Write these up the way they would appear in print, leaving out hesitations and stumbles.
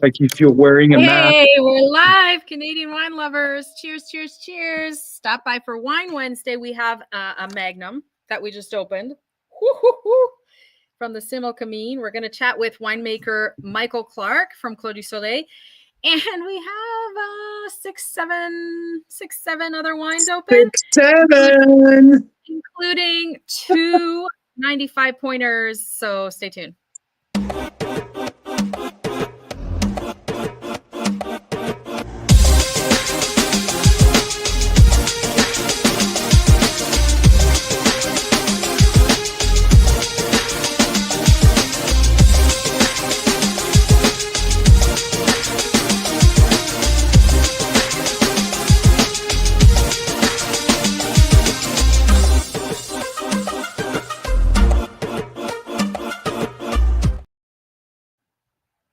Like if you're wearing a mask. Hey, we're live, Canadian wine lovers. Cheers, cheers, cheers. Stop by for Wine Wednesday. We have a Magnum that we just opened from the Similkameen. We're going to chat with winemaker Michael Clark from Clos du Soleil. And we have six, seven other wines open. 6, 7. Including 2 95 pointers. So stay tuned.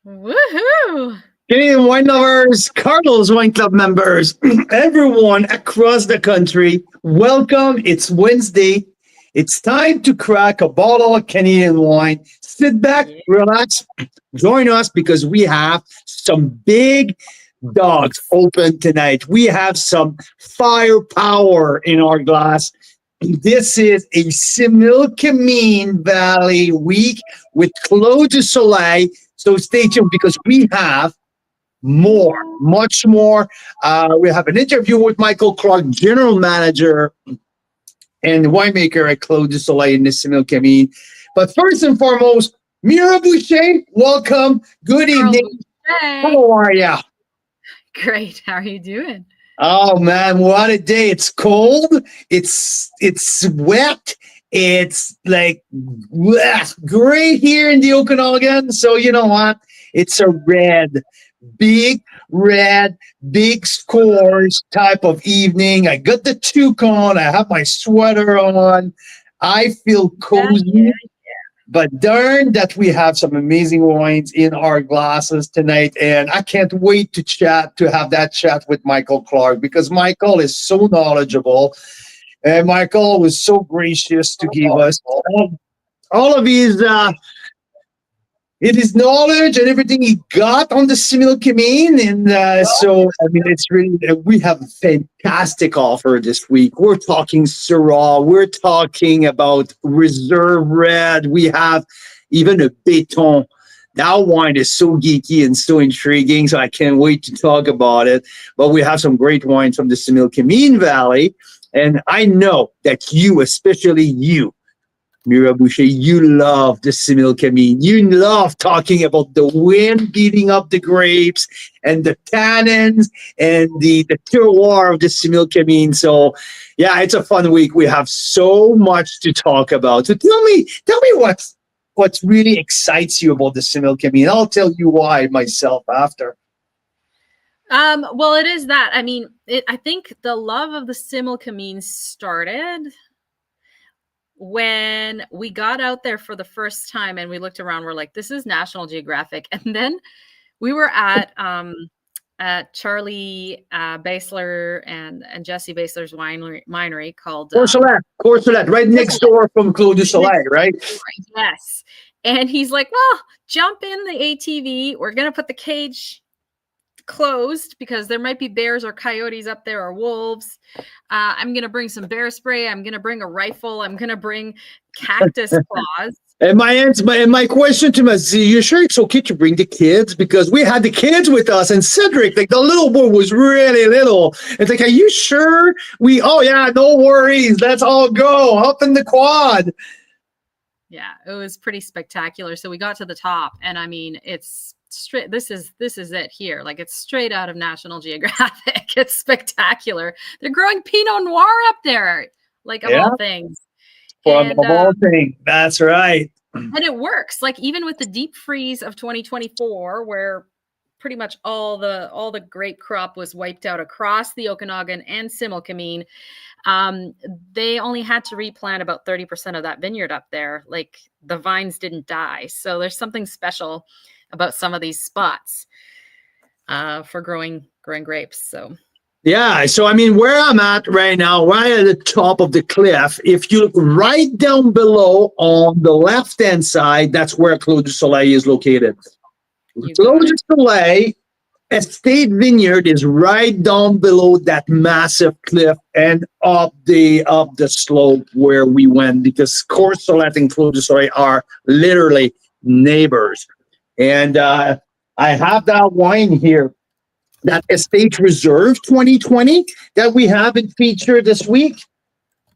Woohoo! Canadian wine lovers, Carlos Wine Club members, everyone across the country, welcome. It's Wednesday. It's time to crack a bottle of Canadian wine. Sit back, relax, join us because we have some big dogs open tonight. We have some firepower in our glass. This is a Similkameen Valley week with Clos du Soleil. So stay tuned because we have more, much more. We have an interview with Michael Clark, general manager and winemaker at Clos du Soleil in the Similkameen. But first and foremost, Mira Boucher, welcome. Good evening. How are you? Great. How are you doing? Oh man, what a day. It's cold. It's wet. It's like great here in the Okanagan. So you know what? It's a big scores type of evening. I got the toque on. I have my sweater on. I feel cozy. But darn that we have some amazing wines in our glasses tonight. And I can't wait to have that chat with Michael Clark because Michael is so knowledgeable. And Michael was so gracious to give us all of his knowledge and everything he got on the Similkameen. And so, I mean, it's really, we have a fantastic offer this week. We're talking Syrah. We're talking about Reserve Red. We have even a Béton. That wine is so geeky and so intriguing, so I can't wait to talk about it. But we have some great wines from the Similkameen Valley. And I know that you, especially you, Mira Boucher, you love the Similkameen. You love talking about the wind beating up the grapes and the tannins and the terroir of the Similkameen. So, yeah, it's a fun week. We have so much to talk about. So tell me what really excites you about the Similkameen. I'll tell you why myself after. Well, it is that. I mean, I think the love of the Similkameen started when we got out there for the first time and we looked around. We're like, this is National Geographic. And then we were at Charlie Basler and Jesse Basler's winery called Courcelette, right next door from Clos du Soleil, right? Yes. And he's like, well, jump in the ATV. We're going to put the cage closed because there might be bears or coyotes up there or wolves. I'm going to bring some bear spray. I'm going to bring a rifle. I'm going to bring cactus claws. And my question to him is, are you sure it's okay to bring the kids? Because we had the kids with us and Cedric, like the little boy was really little. It's like, are you sure? Oh yeah, no worries. Let's all go up in the quad. Yeah, it was pretty spectacular. So we got to the top and I mean, it's straight. This is it here. Like it's straight out of National Geographic. It's spectacular. They're growing Pinot Noir up there, like of all things. Of all things, that's right. And it works. Like even with the deep freeze of 2024, where pretty much all the grape crop was wiped out across the Okanagan and Similkameen, they only had to replant about 30% of that vineyard up there. Like the vines didn't die. So there's something special about some of these spots for growing grapes. So yeah, so I mean, where I'm at right now, right at the top of the cliff, if you look right down below on the left-hand side, that's where Clos du Soleil is located. You Clos got du it. Soleil Estate Vineyard is right down below that massive cliff and up the slope where we went, because Courcelette and Clos du Soleil are literally neighbors. And I have that wine here, that Estate Reserve 2020 that we have in feature this week.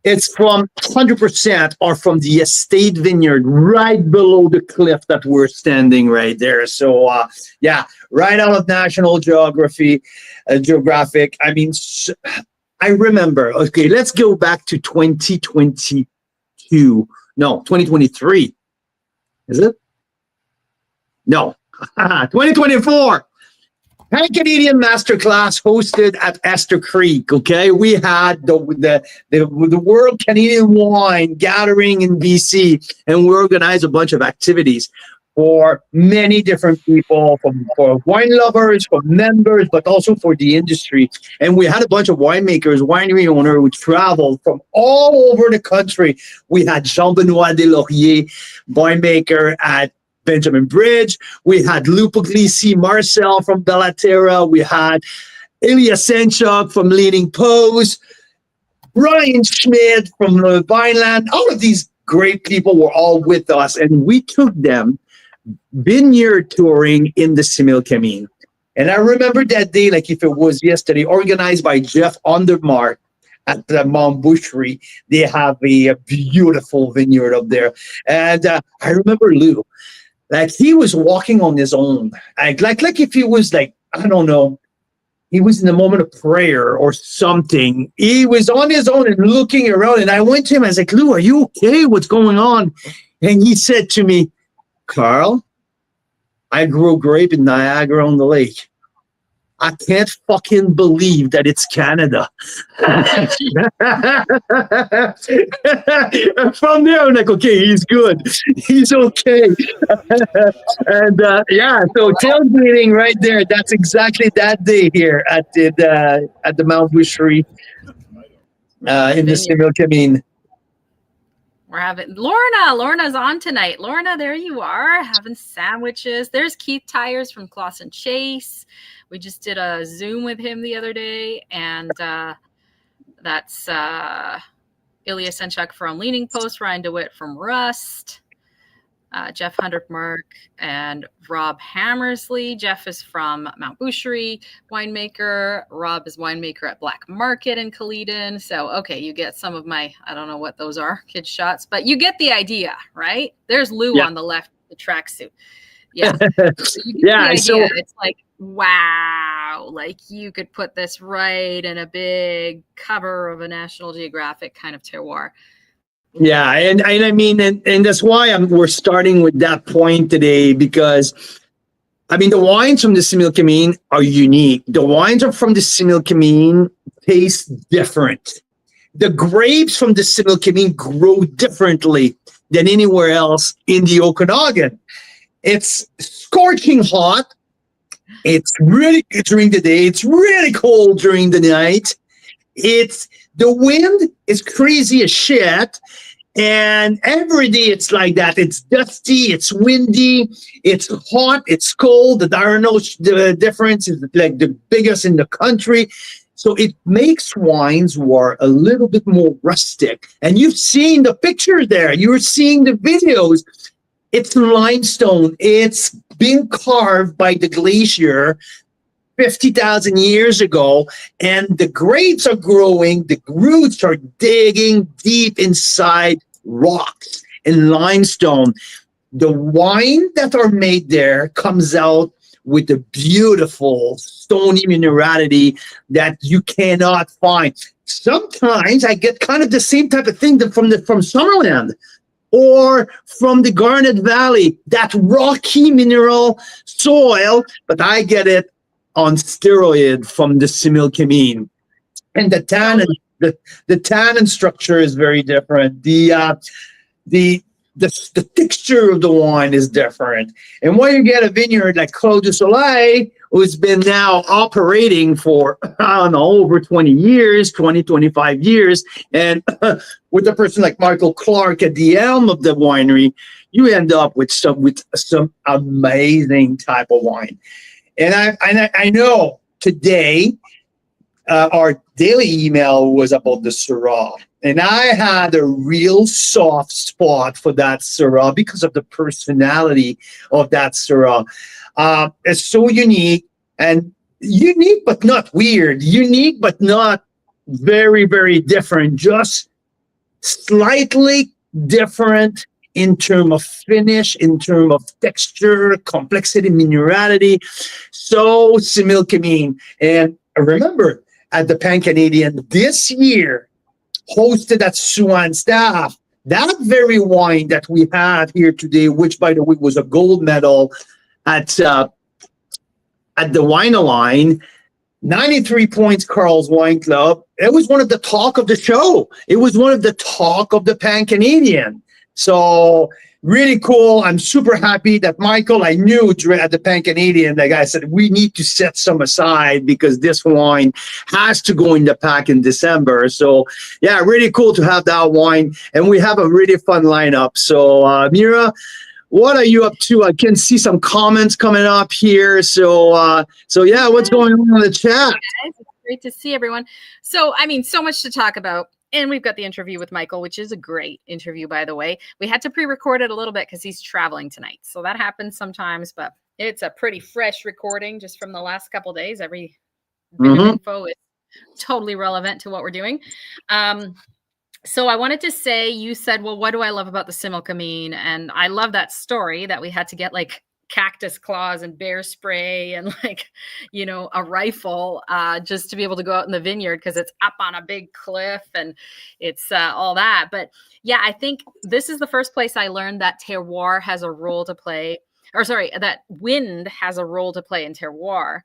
It's from 100% are from the Estate Vineyard right below the cliff that we're standing right there. So yeah, right out of National Geographic. I mean, I remember. Okay, let's go back to 2022. No, 2023. Is it? No, 2024. Pan-Canadian Masterclass hosted at Esther Creek. Okay, we had the World Canadian Wine Gathering in BC, and we organized a bunch of activities for many different people, for wine lovers, for members, but also for the industry. And we had a bunch of winemakers, winery owners who traveled from all over the country. We had Jean-Benoit Deslauriers, winemaker at Benjamin Bridge. We had Lou Puglisi Marcel from Bellaterra. We had Ilya Senchuk from Leading Pose. Ryan Schmidt from the Vineland. All of these great people were all with us, and we took them vineyard touring in the Similkameen. And I remember that day like if it was yesterday, organized by Jeff Undermark at the Mount Boucherie. They have a beautiful vineyard up there. And I remember Lou. Like he was walking on his own, like if he was like, I don't know, he was in the moment of prayer or something. He was on his own and looking around. And I went to him. I was like, Lou, are you okay? What's going on? And he said to me, Carl, I grew grape in Niagara-on-the-Lake. I can't fucking believe that it's Canada. From there, I'm like, okay, he's good. He's okay. And yeah, so tailgating right there. That's exactly that day here at the Mount Boucherie in the Similkameen. We're having Lorna's on tonight. Lorna, there you are, having sandwiches. There's Keith Tyers from Closson Chase. We just did a Zoom with him the other day, and that's Ilya Senchuk from Leaning Post, Ryan DeWitt from Rust, Jeff Hundertmark, and Rob Hammersley. Jeff is from Mount Boucherie, winemaker. Rob is winemaker at Black Market in Caledon. So, okay, you get some of my, I don't know what those are, kid shots, but you get the idea, right? There's Lou on the left, the tracksuit. Yeah. So yeah. So it's like, wow, like you could put this right in a big cover of a National Geographic kind of terroir. Yeah, and I mean, and that's why we're starting with that point today, because I mean, the wines from the Similkameen are unique. The wines from the Similkameen taste different. The grapes from the Similkameen grow differently than anywhere else in the Okanagan. It's scorching hot. It's really good during the day. It's really cold during the night. The wind is crazy as shit. And every day it's like that. It's dusty, it's windy, it's hot, it's cold. The the difference is like the biggest in the country. So it makes wines were a little bit more rustic. And you've seen the pictures there. You're seeing the videos. It's limestone. It's been carved by the glacier 50,000 years ago, and the grapes are growing. The roots are digging deep inside rocks and limestone. The wine that are made there comes out with a beautiful stony minerality that you cannot find. Sometimes I get kind of the same type of thing from Summerland or from the Garnet Valley, that rocky mineral soil, but I get it on steroid from the Similkameen. And the tannin, the tannin structure is very different. The texture of the wine is different. And when you get a vineyard like Clos du Soleil, who's been now operating for, I don't know, over 20 years, 25 years, and with a person like Michael Clark at the helm of the winery, you end up with some amazing type of wine. And I know today our daily email was about the Syrah. And I had a real soft spot for that Syrah because of the personality of that Syrah. It's so unique but not weird. Unique but not very, very different. Just slightly different in terms of finish, in terms of texture, complexity, minerality. So similkameen. And remember, at the Pan Canadian this year, hosted at Suan staff, that very wine that we have here today, which by the way was a gold medal at the Wine Line, 93 points, Carl's Wine Club. It was one of the talk of the show. It was one of the talk of the Pan Canadian. So really cool. I'm super happy that Michael, I knew at the Pan Canadian, the guy said, we need to set some aside because this wine has to go in the pack in December. So yeah, really cool to have that wine. And we have a really fun lineup. So Mira, what are you up to? I can see some comments coming up here. So yeah, what's going on in the chat? It's great to see everyone. So, I mean, so much to talk about. And we've got the interview with Michael, which is a great interview, by the way. We had to pre-record it a little bit because he's traveling tonight. So that happens sometimes, but it's a pretty fresh recording just from the last couple of days. Every bit of info is totally relevant to what we're doing. So I wanted to say, you said, well, what do I love about the similkameen? And I love that story that we had to get like cactus claws and bear spray and like, you know, a rifle just to be able to go out in the vineyard because it's up on a big cliff and it's all that. But yeah, I think this is the first place I learned that terroir has a role to play, or sorry, that wind has a role to play in terroir.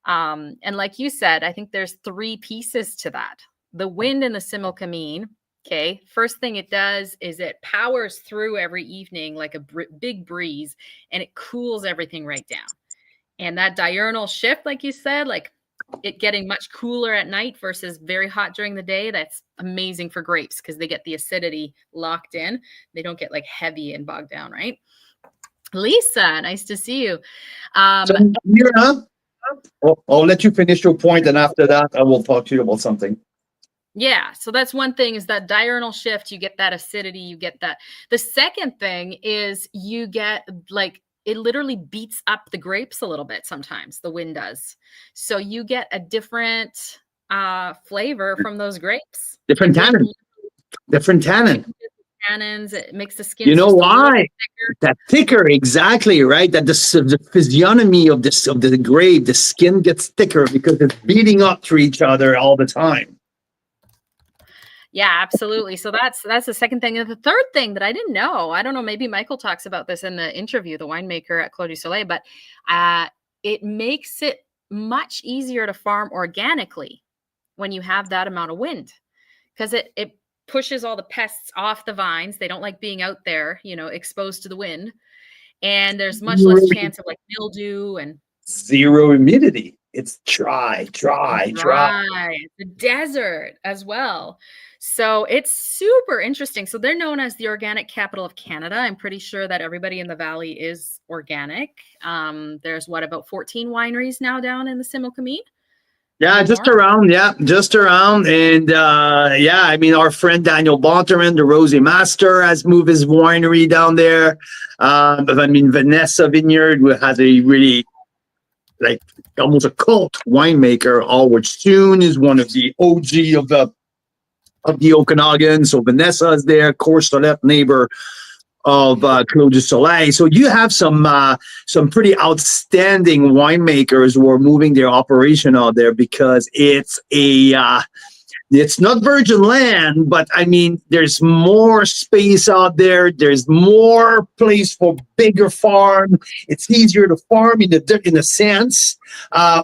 And like you said, I think there's three pieces to that. The wind in the similkameen. Okay, first thing it does is it powers through every evening like a big breeze and it cools everything right down. And that diurnal shift, like you said, like it getting much cooler at night versus very hot during the day, that's amazing for grapes because they get the acidity locked in. They don't get like heavy and bogged down, right? Lisa, nice to see you. So, Mira, I'll let you finish your point, and after that, I will talk to you about something. Yeah, so that's one thing is that diurnal shift, you get that acidity, you get that. The second thing is you get like, it literally beats up the grapes a little bit sometimes, the wind does. So you get a different flavor from those grapes. Different tannin. Tannins, it makes the skin. You know why? That thicker, exactly, right? That the physiognomy of the grape, the skin gets thicker because it's beating up to each other all the time. Yeah, absolutely. So that's the second thing. And the third thing that I didn't know, I don't know, maybe Michael talks about this in the interview, the winemaker at Clos du Soleil, but it makes it much easier to farm organically when you have that amount of wind because it pushes all the pests off the vines. They don't like being out there, you know, exposed to the wind. And there's much less chance of like mildew and zero humidity. It's dry. It's a desert as well. So it's super interesting. So they're known as the organic capital of Canada. I'm pretty sure that everybody in the valley is organic. There's about 14 wineries now down in the similkameen. Yeah, just around. And yeah, I mean, our friend Daniel Bonterman, the Rosé Master, has moved his winery down there. But I mean, Vanessa Vineyard has a really like almost a cult winemaker. Howard Stune is one of the OG of the Okanagan. So Vanessa is there, Courcelette neighbor of Clos du Soleil. So you have some pretty outstanding winemakers who are moving their operation out there because it's not virgin land, but I mean, there's more space out there. There's more place for bigger farm. It's easier to farm in a sense,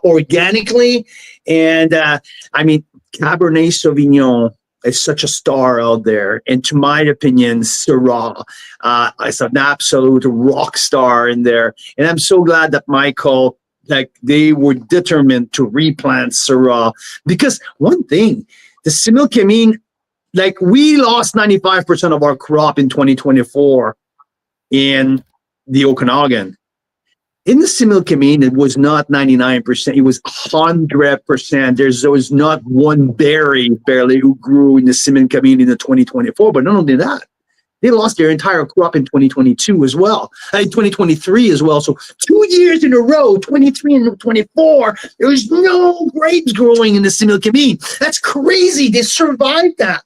organically. And I mean, Cabernet Sauvignon is such a star out there. And to my opinion, Syrah is an absolute rock star in there. And I'm so glad that Michael, like, they were determined to replant Syrah. Because one thing, the similkameen, like, we lost 95% of our crop in 2024 in the Okanagan. In the Similkameen, it was not 99%. It was 100%. There was not one berry barely who grew in the Similkameen in the 2024. But not only that, they lost their entire crop in 2022 as well, 2023 as well. So 2 years in a row, 23 and 24, there was no grapes growing in the Similkameen. That's crazy. They survived that.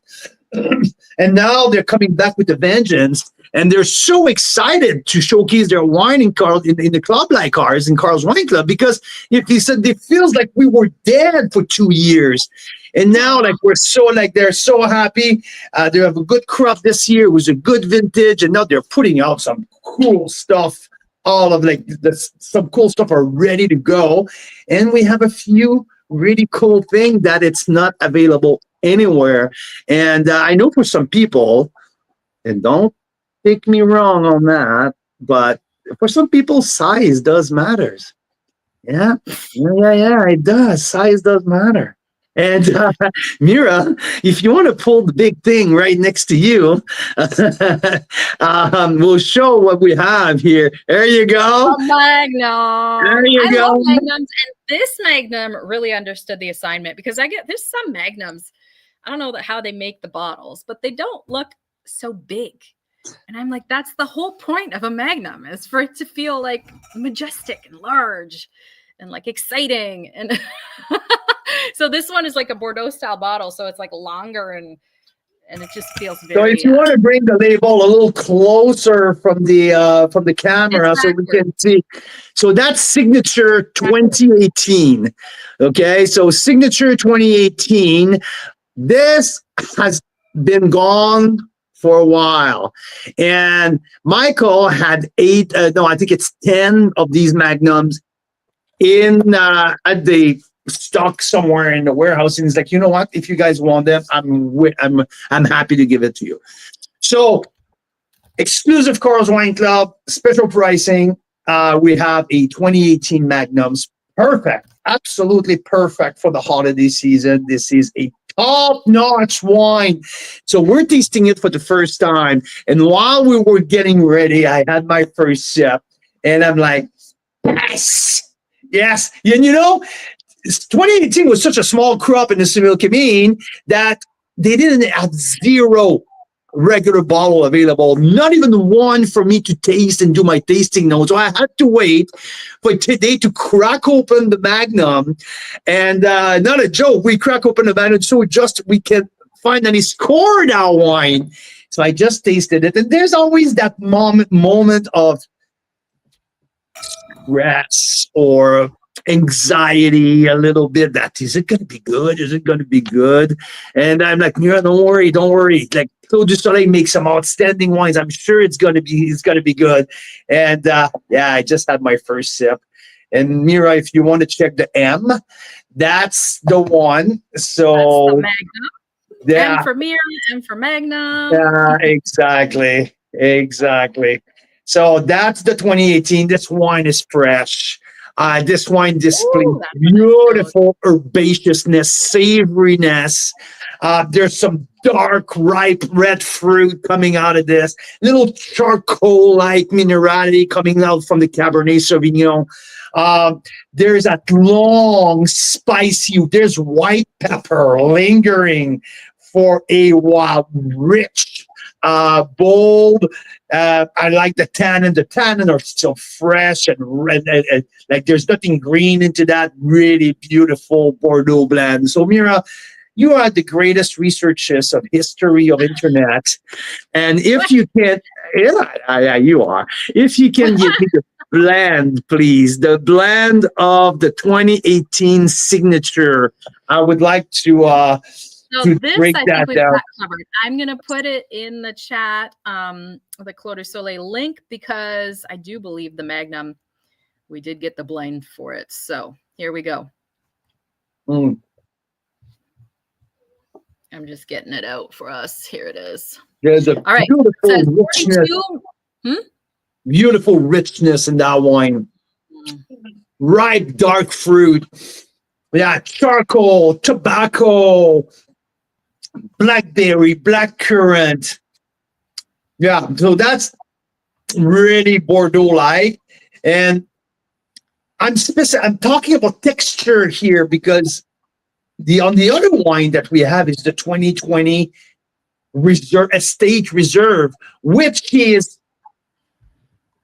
And now they're coming back with a vengeance. And they're so excited to showcase their wine in the club like ours, in Carl's Wine Club, because if he said it feels like we were dead for 2 years. And now they're so happy. They have a good crop this year. It was a good vintage. And now they're putting out some cool stuff. Some cool stuff are ready to go. And we have a few really cool things that it's not available anywhere. And I know for some people, and don't take me wrong on that, but for some people, size does matters. Yeah, it does. Size does matter. And Mira, if you want to pull the big thing right next to you, we'll show what we have here. There you go. A Magnum. There you go. I love Magnums, and this Magnum really understood the assignment, because there's some Magnums, I don't know how they make the bottles, but they don't look so big. And I'm like, that's the whole point of a Magnum, is for it to feel like majestic and large and like exciting. And so this one is like a Bordeaux style bottle. So it's like longer and it just feels very. So if you want to bring the label a little closer from the camera so we can see. So that's Signature 2018. Okay. So Signature 2018. This has been gone for a while, and Michael had 10 of these Magnums in at the stock somewhere in the warehouse, and he's like, you know what, if you guys want them, I'm happy to give it to you. So exclusive Carl's Wine Club, special pricing. We have a 2018 Magnums, perfect, absolutely perfect for the holiday season. This is a top-notch wine. So we're tasting it for the first time. And while we were getting ready, I had my first sip. And I'm like, yes. And 2018 was such a small crop in the Similkameen that they didn't have zero regular bottle available, not even one for me to taste and do my tasting notes. So I had to wait for today to crack open the Magnum, and not a joke, we crack open the Magnum so we can find any score in our wine. So I just tasted it, and there's always that moment of stress or anxiety a little bit. That is it going to be good? Is it going to be good? And I'm like, yeah, don't worry. Like, Clos du Soleil makes some outstanding wines. I'm sure it's going to be good. And I just had my first sip. And Mira, if you want to check the M, that's the one. So that's the Magnum. Yeah. M for Mira, M for Magnum. Yeah, exactly. So that's the 2018. This wine is fresh. This wine displays beautiful herbaceousness, savoriness. There's some dark, ripe red fruit coming out of this. Little charcoal-like minerality coming out from the Cabernet Sauvignon. There's that long, spicy, there's white pepper lingering for a rich, bold. I like the tannin. The tannin are still fresh and red, like there's nothing green into that really beautiful Bordeaux blend. So Mira, you are the greatest researchers of history of internet, and if you can, you are. If you can give me the blend, please, the blend of the 2018 Signature, I would like to. So this, I think we've got covered. I'm going to put it in the chat, the Clos du Soleil link, because I do believe the Magnum, we did get the blend for it. So here we go. I'm just getting it out for us. Here it is. There's a beautiful richness. Beautiful richness in that wine. Ripe, dark fruit. Yeah, charcoal, tobacco, blackberry, blackcurrant. Yeah, so that's really Bordeaux-like. And I'm talking about texture here because on the other wine that we have is the 2020 Reserve Estate Reserve, which is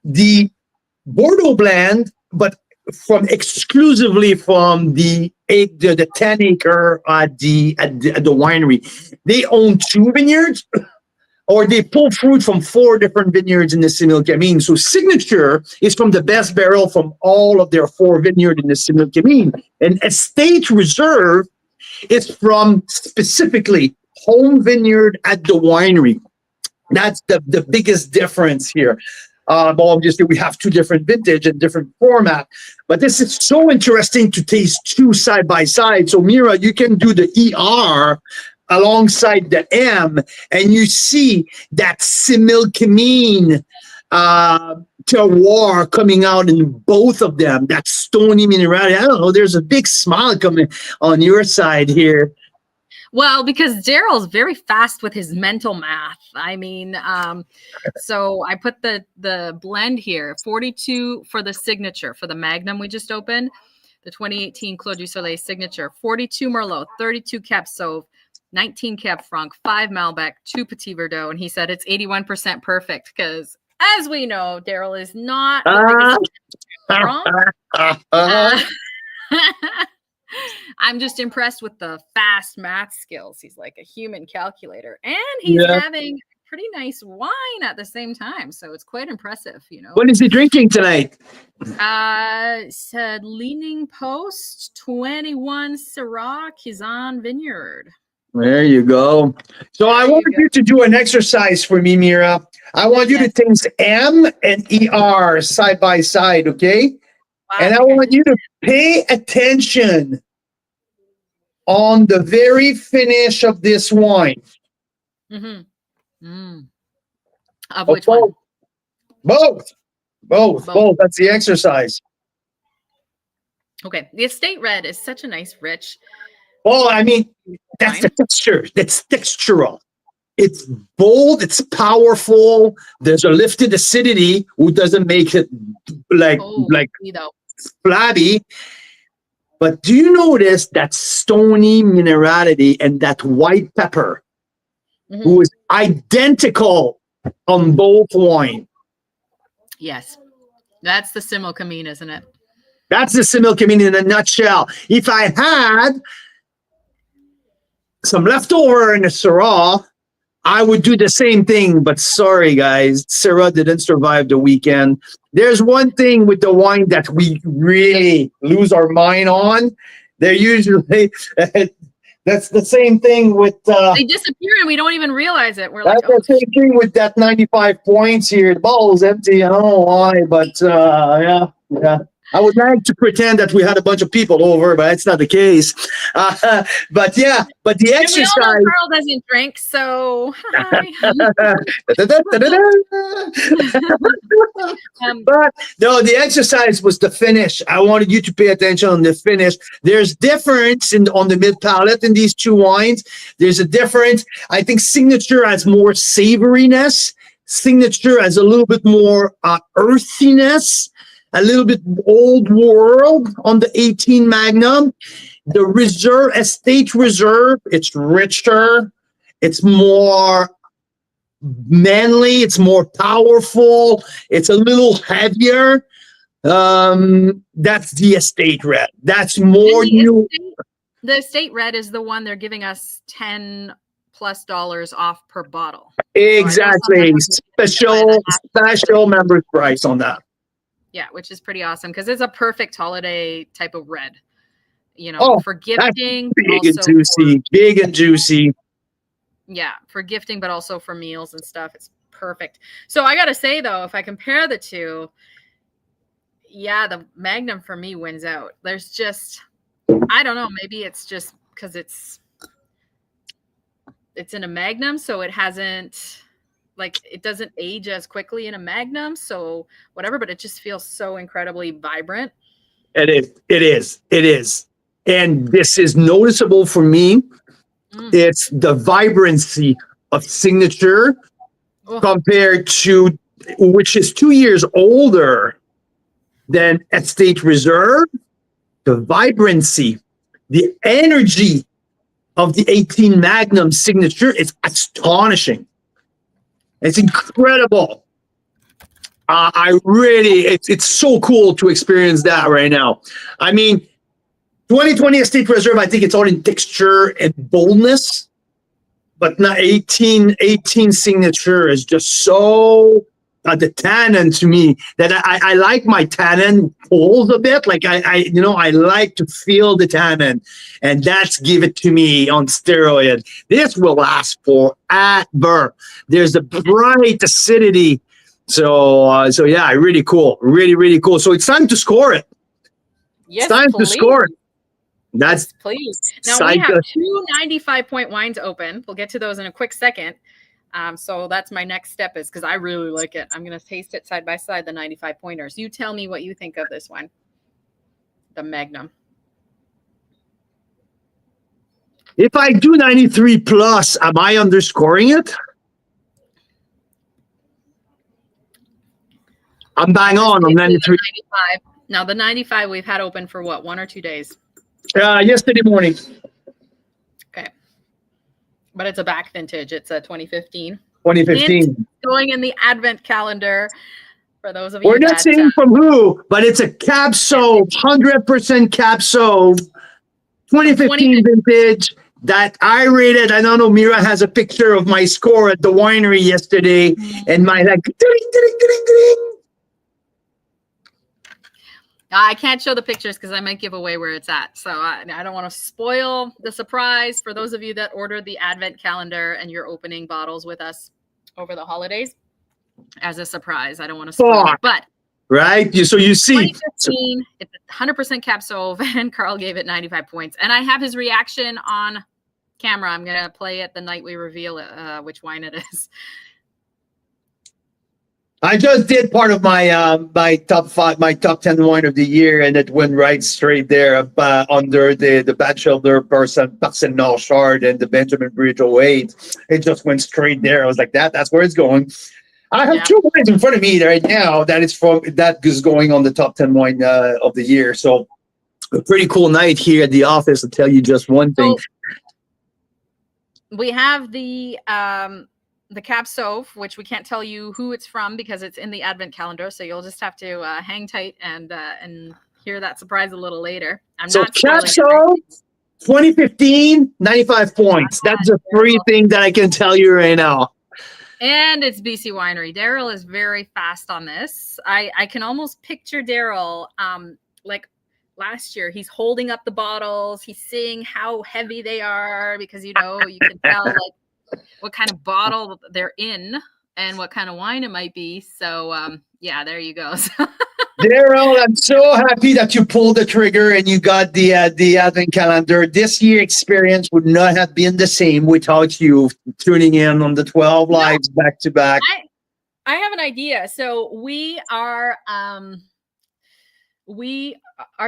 the Bordeaux blend, but exclusively from the 10 acre at the winery. They own 2 vineyards, or they pull fruit from 4 different vineyards in the Similkameen. So Signature is from the best barrel from all of their 4 vineyards in the Similkameen. And Estate Reserve is from specifically home vineyard at the winery. That's the biggest difference here. Obviously, we have 2 different vintage and different format, but this is so interesting to taste 2 side by side. So Mira, you can do the ER alongside the M, and you see that Similkameen terroir coming out in both of them. That stony minerality. I don't know. There's a big smile coming on your side here. Well, because Daryl's very fast with his mental math. I mean, so I put the blend here, 42 for the Signature, for the Magnum we just opened, the 2018 Clos du Soleil Signature, 42 Merlot, 32 Cab Sauv, 19 Cab Franc, 5 Malbec, 2 Petit Verdot. And he said it's 81% perfect because, as we know, Daryl is not the biggest wrong. I'm just impressed with the fast math skills. He's like a human calculator, and he's having pretty nice wine at the same time. So it's quite impressive, you know. What is he drinking tonight? Said Leaning Post 21 Syrah Kizan Vineyard. There you go. So I want you to do an exercise for me, Mira. I want you to taste M and ER side by side, okay? And I want you to pay attention on the very finish of this wine. Of which one? Both. That's the exercise. Okay. The Estate Red is such a nice, rich. Well, I mean, that's the texture. That's textural. It's bold. It's powerful. There's a lifted acidity who doesn't make it like flabby. But do you notice that stony minerality and that white pepper, who is identical on both wine? Yes, that's the Similkameen, isn't it? That's the Similkameen in a nutshell. If I had some leftover in a Syrah, I would do the same thing, but sorry, guys, Syrah didn't survive the weekend. There's one thing with the wine that we really lose our mind on. They're usually, that's the same thing with... they disappear and we don't even realize it. We're that's the same thing with that 95 points here. The bottle is empty. I don't know why, but yeah. I would like to pretend that we had a bunch of people over, but that's not the case. But the exercise. We all know Carl doesn't drink, so hi. But no, the exercise was the finish. I wanted you to pay attention on the finish. There's difference on the mid palate in these 2 wines. There's a difference. I think Signature has more savoriness. Signature has a little bit more earthiness. A little bit old world on the 18 Magnum. The Reserve, Estate Reserve, it's richer. It's more manly. It's more powerful. It's a little heavier. That's the Estate Red. That's more new. The Estate Red is the one they're giving us $10+ off per bottle. Exactly. Special members price on that. Yeah, which is pretty awesome because it's a perfect holiday type of red, you know, for gifting. Big and juicy. Yeah, for gifting, but also for meals and stuff. It's perfect. So I got to say, though, if I compare the 2, the Magnum for me wins out. There's just, I don't know, maybe it's just because it's in a Magnum, so it hasn't... it doesn't age as quickly in a Magnum, so whatever, but it just feels so incredibly vibrant. It is. And this is noticeable for me. It's the vibrancy of Signature compared to which is 2 years older than Estate Reserve, the vibrancy, the energy of the 18 Magnum signature is astonishing. It's incredible. It's so cool to experience that right now. I mean, 2020 Estate Reserve, I think it's all in texture and boldness, but not 18 signature is just so the tannin to me that I like my tannin pulls a bit. Like I like to feel the tannin, and that's give it to me on steroid. This will last forever. There's a bright acidity. So yeah, really cool. Really cool. So it's time to score it. Yes, it's time to score it. That's please. Now we have 2 95-point wines open. We'll get to those in a quick second. So that's my next step is because I really like it. I'm going to taste it side by side, the 95 pointers. You tell me what you think of this one, the Magnum. If I do 93 plus, am I underscoring it? I'm bang on 93. 95. Now the 95 we've had open for what, 1 or 2 days? Yesterday morning. Okay. But it's a back vintage. It's a 2015. 2015. Going in the advent calendar. For those of you We're not saying from who, but it's a Cab Sauv, 100% Cab Sauv, 2015 vintage that I rated. I don't know, Mira has a picture of my score at the winery yesterday, and my like, ding, ding, ding, ding. I can't show the pictures because I might give away where it's at. So I don't want to spoil the surprise for those of you that ordered the advent calendar and you're opening bottles with us over the holidays as a surprise. I don't want to spoil it, but right. So you see, 2015, it's 100% Cab Sauv, and Carl gave it 95 points. And I have his reaction on camera. I'm going to play it the night we reveal which wine it is. I just did part of my my top 10 wine of the year, and it went right straight there under the Bachelor Parcel Nord Chard and the Benjamin Bridge 08. It just went straight there. I was like, that's where it's going. I have 2 wines in front of me right now that is going on the top 10 wine of the year. So a pretty cool night here at the office. I'll tell you just one thing. So we have the Cab Sauv, which we can't tell you who it's from because it's in the advent calendar. So you'll just have to hang tight and hear that surprise a little later. So Cab Sauv, 2015, 95 points. That's the free thing that I can tell you right now. And it's BC Winery. Daryl is very fast on this. I can almost picture Daryl like last year. He's holding up the bottles. He's seeing how heavy they are because, you can tell like what kind of bottle they're in and what kind of wine it might be. So, yeah, there you go. Daryl, I'm so happy that you pulled the trigger and you got the advent calendar. This year experience would not have been the same without you tuning in on the 12 lives back to back. I have an idea. So we are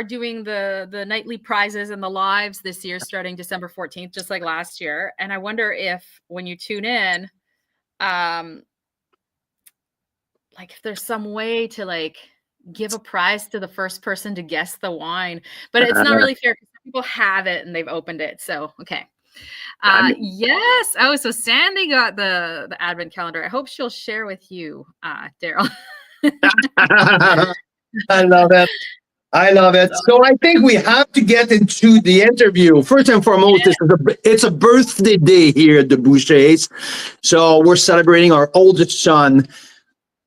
doing the nightly prizes and the lives this year starting December 14th, just like last year. And I wonder if when you tune in, like if there's some way to like give a prize to the first person to guess the wine, but it's not really fair because people have it and they've opened it. So, okay. Yes. Oh, so Sandy got the advent calendar. I hope she'll share with you, Daryl. I love it. I love it. So I think we have to get into the interview. First and foremost, it's a birthday day here at the Bouchers. So we're celebrating our oldest son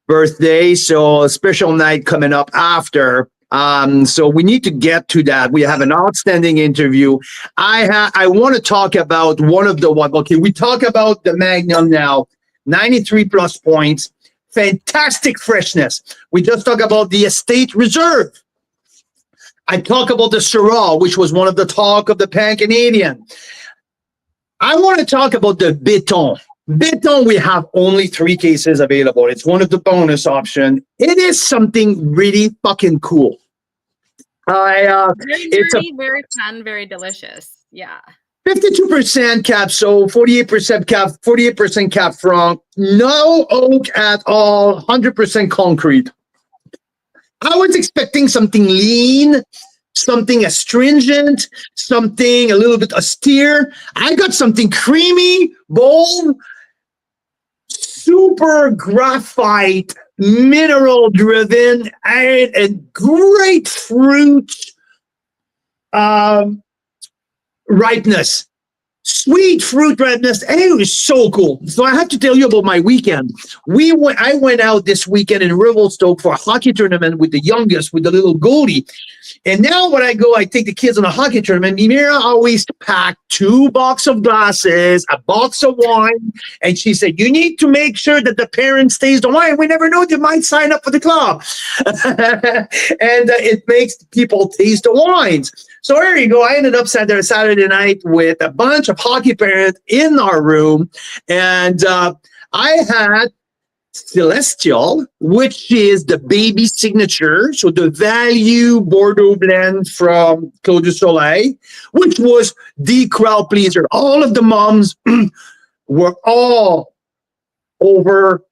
birthday. So a special night coming up after. So we need to get to that. We have an outstanding interview. I want to talk about one of the one. Okay, we talk about the Magnum now, 93 plus points, fantastic freshness. We just talked about the Estate Reserve. I talk about the Syrah, which was one of the talk of the Pan-Canadian. I want to talk about the Béton. Béton, we have only 3 cases available. It's one of the bonus options. It is something really fucking cool. Very fun, very delicious. Yeah. 52% Cab Sauv, 48% Cab Franc, no oak at all, 100% concrete. I was expecting something lean, something astringent, something a little bit austere. I got something creamy, bold, super graphite, mineral driven, and great fruit ripeness. Sweet fruit ripeness, and it was so cool. So I have to tell you about my weekend. I went out this weekend in Revelstoke for a hockey tournament with the youngest, with the little Goldie. And now when I go, I take the kids on a hockey tournament. Mira always packed 2 boxes of glasses, a box of wine, and she said, "You need to make sure that the parents taste the wine. We never know, they might sign up for the club." And it makes people taste the wines. So there you go. I ended up Saturday night with a bunch of hockey parents in our room, and I had Celestial, which is the baby signature, so the value Bordeaux blend from Clos du Soleil, which was the crowd pleaser. All of the moms were all over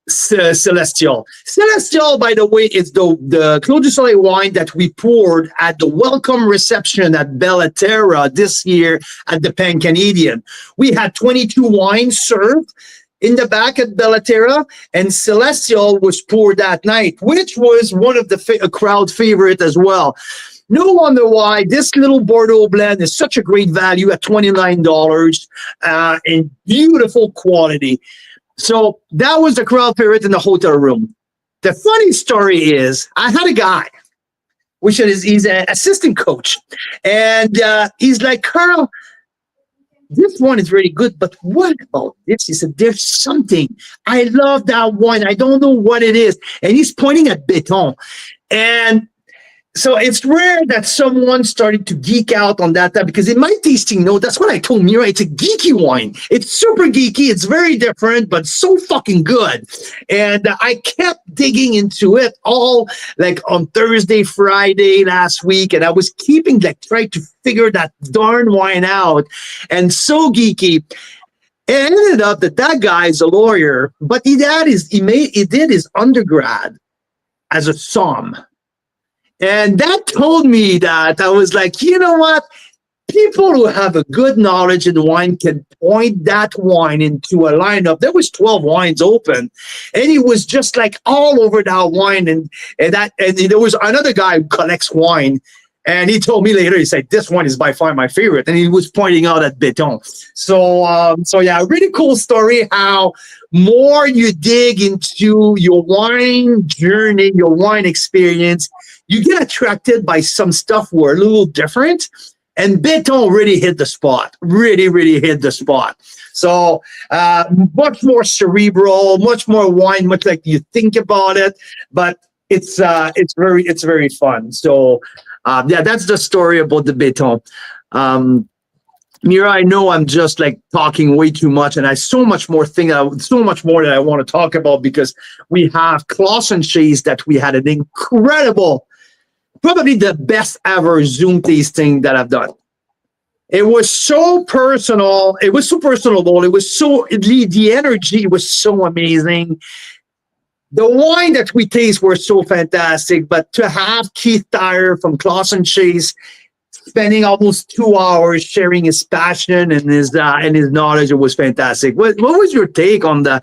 Celestial. Celestial, by the way, is the Clos du Soleil wine that we poured at the welcome reception at Bellaterra this year at the Pan Canadian. We had 22 wines served in the back at Bellaterra, and Celestial was poured that night, which was one of the crowd favorite as well. No wonder why this little Bordeaux blend is such a great value at $29 in beautiful quality. So that was the crowd favorite in the hotel room. The funny story is I had a guy, he's an assistant coach, and he's like, "Carl, this one is really good, but what about this?" He said, "There's something. I love that wine. I don't know what it is." And he's pointing at Béton. And so it's rare that someone started to geek out on that because in my tasting note, that's what I told Mira. It's a geeky wine. It's super geeky. It's very different, but so fucking good. And I kept digging into it all like on Thursday, Friday last week. And I was trying to figure that darn wine out. And so geeky. And it ended up that guy is a lawyer, but he did his undergrad as a somm. And that told me that I was like, you know what? People who have a good knowledge in wine can point that wine into a lineup. There was 12 wines open, and he was just like all over that wine. And there was another guy who collects wine, and he told me later, he said, "This one is by far my favorite." And he was pointing out at Béton. So yeah, really cool story how more you dig into your wine journey, your wine experience, you get attracted by some stuff were a little different, and Béton really hit the spot. Really, really hit the spot. So much more cerebral, much more wine, much like you think about it, but it's very fun. So yeah, that's the story about the Béton. Mira, I know I'm just like talking way too much, and I so much more that I want to talk about because we have Closson cheese that we had an incredible, probably the best ever Zoom tasting that I've done. It was so personal. It was so personable. It was the energy was so amazing. The wine that we taste were so fantastic, but to have Keith Dyer from Closson Chase spending almost 2 hours sharing his passion and his knowledge, it was fantastic. What was your take on the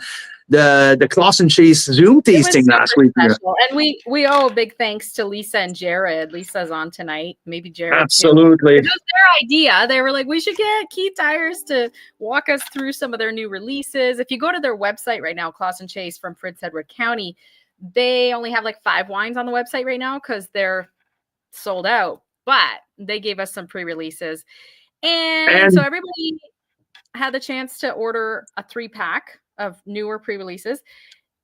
Closson Chase Zoom tasting last week? Special. And we owe a big thanks to Lisa and Jared. Lisa's on tonight. Maybe Jared. Absolutely. It was their idea. They were like, we should get Keith Dyers to walk us through some of their new releases. If you go to their website right now, Closson Chase from Prince Edward County, they only have like 5 wines on the website right now because they're sold out. But they gave us some pre-releases. And so everybody had the chance to order a 3-pack of newer pre-releases.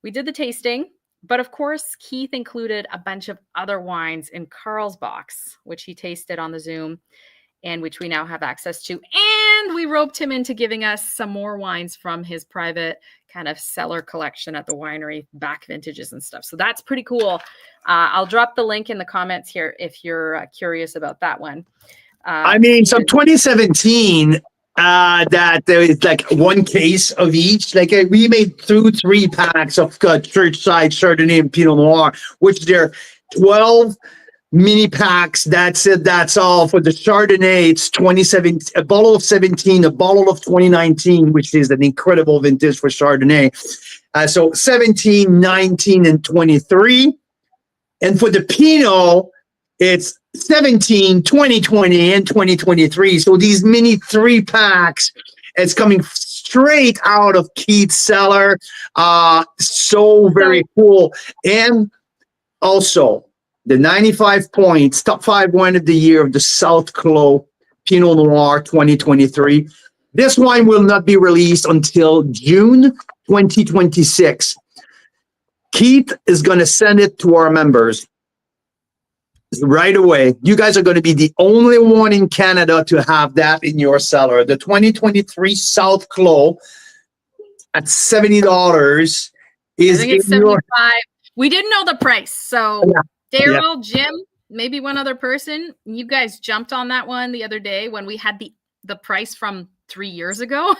We did the tasting, but of course, Keith included a bunch of other wines in Carl's box, which he tasted on the Zoom and which we now have access to. And we roped him into giving us some more wines from his private kind of cellar collection at the winery, back vintages and stuff. So that's pretty cool. I'll drop the link in the comments here if you're curious about that one. I mean, so 2017 that it's like one case of each. Like we made 3 packs of Churchside Chardonnay and Pinot Noir, which they're 12 mini packs. That's it. That's all for the Chardonnay. It's 27, a bottle of 17, a bottle of 2019, which is an incredible vintage for Chardonnay. So 17, 19, and 23. And for the Pinot, it's 17, 2020, and 2023. So these mini 3 packs, it's coming straight out of Keith's cellar. So very cool. And also the 95 points, top 5 wine of the year of the South Clos Pinot Noir 2023. This wine will not be released until June 2026. Keith is going to send it to our members right away. You guys are going to be the only one in Canada to have that in your cellar. The 2023 South Clos at $70 is I think it's 75. We didn't know the price. So Daryl, Jim, maybe one other person, you guys jumped on that one the other day when we had the price from 3 years ago.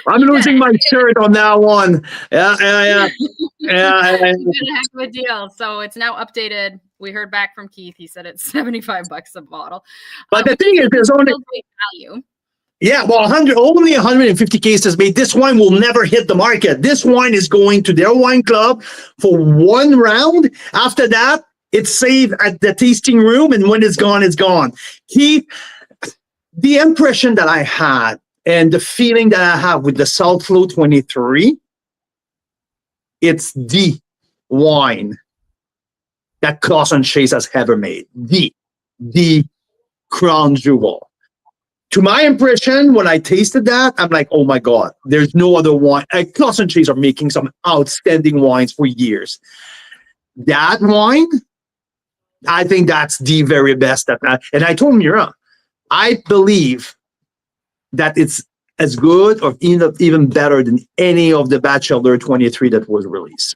I'm losing my shirt on that one. Yeah. You did a heck of a deal. So it's now updated. We heard back from Keith. He said it's $75 a bottle. But the thing is, there's only great value. Yeah, well, only 150 cases made. This wine will never hit the market. This wine is going to their wine club for 1 round. After that, it's saved at the tasting room, and when it's gone, it's gone. Keith, the impression that I had and the feeling that I have with the South Clos 23, it's the wine that Closson Chase has ever made. The crown jewel. To my impression, when I tasted that, I'm like, oh my God, there's no other wine. Closson Chase are making some outstanding wines for years. That wine, I think that's the very best. And I told Mira, I believe that it's as good or even better than any of the Bachelor 23 that was released.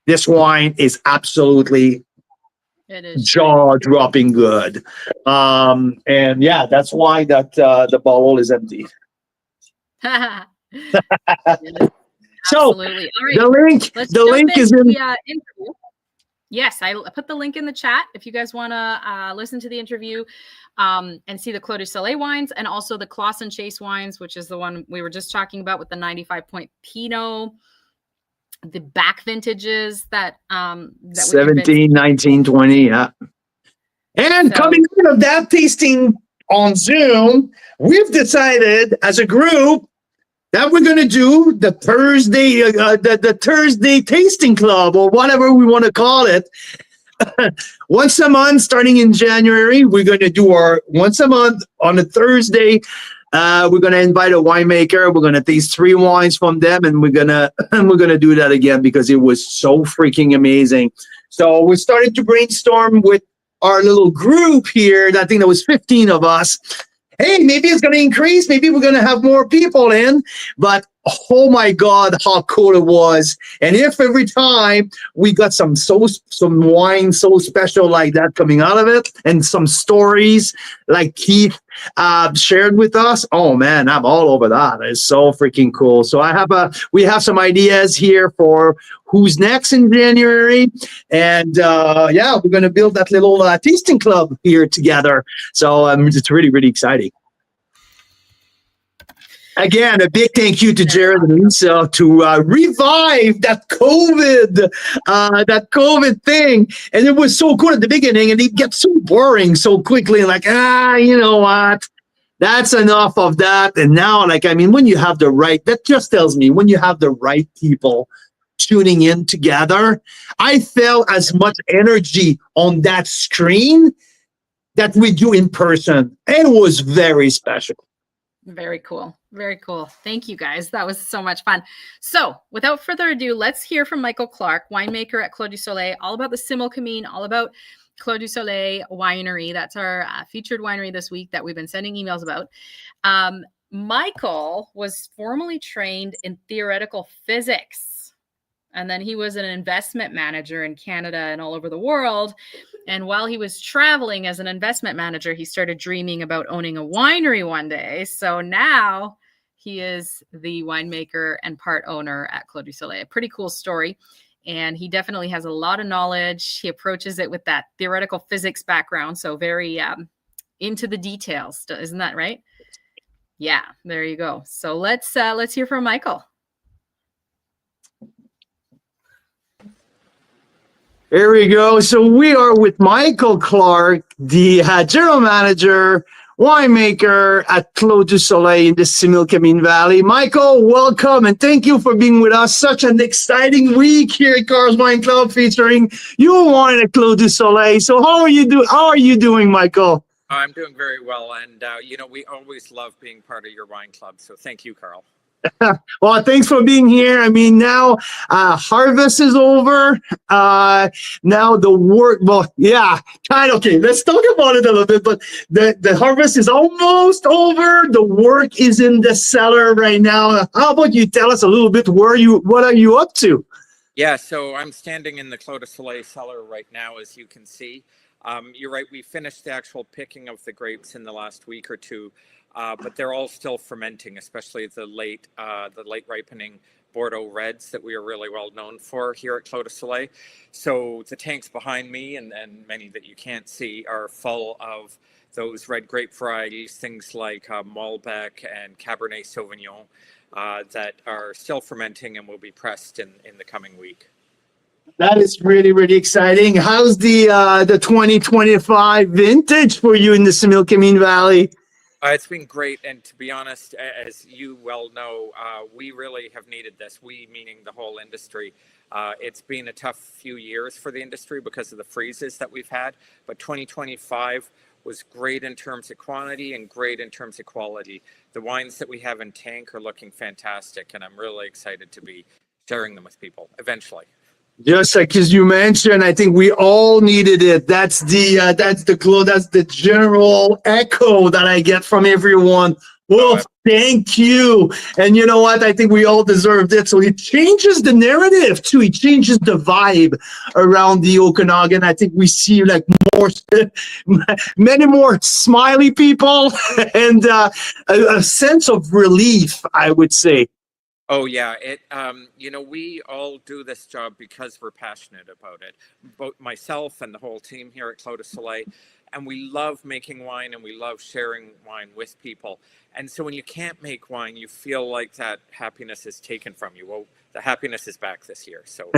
This wine is absolutely jaw-dropping good. And yeah, that's why that the bottle is empty. So absolutely. All right. The link is in the interview. Yes, I put the link in the chat if you guys want to listen to the interview and see the Clos du Soleil wines and also the Closson Chase wines, which is the one we were just talking about with the 95-point Pinot, the back vintages that 17, 19, 20, yeah. And coming out of that tasting on Zoom, we've decided as a group that we're going to do the Thursday, the Thursday tasting club or whatever we want to call it. Once a month, starting in January, we're going to do our once a month on a Thursday. We're going to invite a winemaker. We're going to taste 3 wines from them, and we're going to do that again because it was so freaking amazing. So we started to brainstorm with our little group here. I think there was 15 of us. Hey, maybe it's going to increase. Maybe we're going to have more people in. But oh my God, how cool it was. And if every time we got some wine so special like that coming out of it and some stories like Keith shared with us, oh man, I'm all over that. It's so freaking cool. So we have some ideas here for who's next in January. And yeah, we're going to build that little tasting club here together. So it's really, really exciting. Again, a big thank you to Jared and Lisa to revive that COVID thing. And it was so cool at the beginning, and it gets so boring so quickly. Like, you know what? That's enough of that. And now, when you have that just tells me when you have the right people tuning in together, I felt as much energy on that screen that we do in person. It was very special. Very cool. Very cool. Thank you, guys. That was so much fun. So without further ado, let's hear from Michael Clark, winemaker at Clos du Soleil, all about the Similkameen, all about Clos du Soleil Winery. That's our featured winery this week that we've been sending emails about. Michael was formally trained in theoretical physics. And then he was an investment manager in Canada and all over the world. And while he was traveling as an investment manager, he started dreaming about owning a winery one day. So now he is the winemaker and part owner at Clos du Soleil. A pretty cool story. And he definitely has a lot of knowledge. He approaches it with that theoretical physics background. So very into the details. Isn't that right? Yeah, there you go. So let's hear from Michael. Here we go. So we are with Michael Clark, the general manager, winemaker at Clos du Soleil in the Similkameen Valley. Michael, welcome and thank you for being with us. Such an exciting week here at Carl's Wine Club featuring your wine at Clos du Soleil. So how are you doing, Michael? I'm doing very well, and we always love being part of your wine club. So thank you, Carl. Well, thanks for being here. I mean, now harvest is over. Now the work, well, yeah, kind of. Okay, let's talk about it a little bit. But the harvest is almost over. The work is in the cellar right now. How about you tell us a little bit what are you up to? Yeah, so I'm standing in the Clos du Soleil cellar right now, as you can see. You're right. We finished the actual picking of the grapes in the last week or two. But they're all still fermenting, especially the late ripening Bordeaux reds that we are really well known for here at Clos du Soleil. So the tanks behind me and many that you can't see are full of those red grape varieties, things like Malbec and Cabernet Sauvignon that are still fermenting and will be pressed in the coming week. That is really, really exciting. How's the 2025 vintage for you in the Similkameen Valley? It's been great, and to be honest, as you well know, we really have needed this. We, meaning the whole industry. It's been a tough few years for the industry because of the freezes that we've had, but 2025 was great in terms of quantity and great in terms of quality. The wines that we have in tank are looking fantastic, and I'm really excited to be sharing them with people eventually. Just like as you mentioned, I think we all needed it. That's the general echo that I get from everyone. Well, thank you. And you know what? I think we all deserved it. So it changes the narrative too. It changes the vibe around the Okanagan. I think we see like many more smiley people and a sense of relief, I would say. Oh yeah, we all do this job because we're passionate about it. Both myself and the whole team here at Clos du Soleil, and we love making wine and we love sharing wine with people. And so when you can't make wine, you feel like that happiness is taken from you. Well, the happiness is back this year. So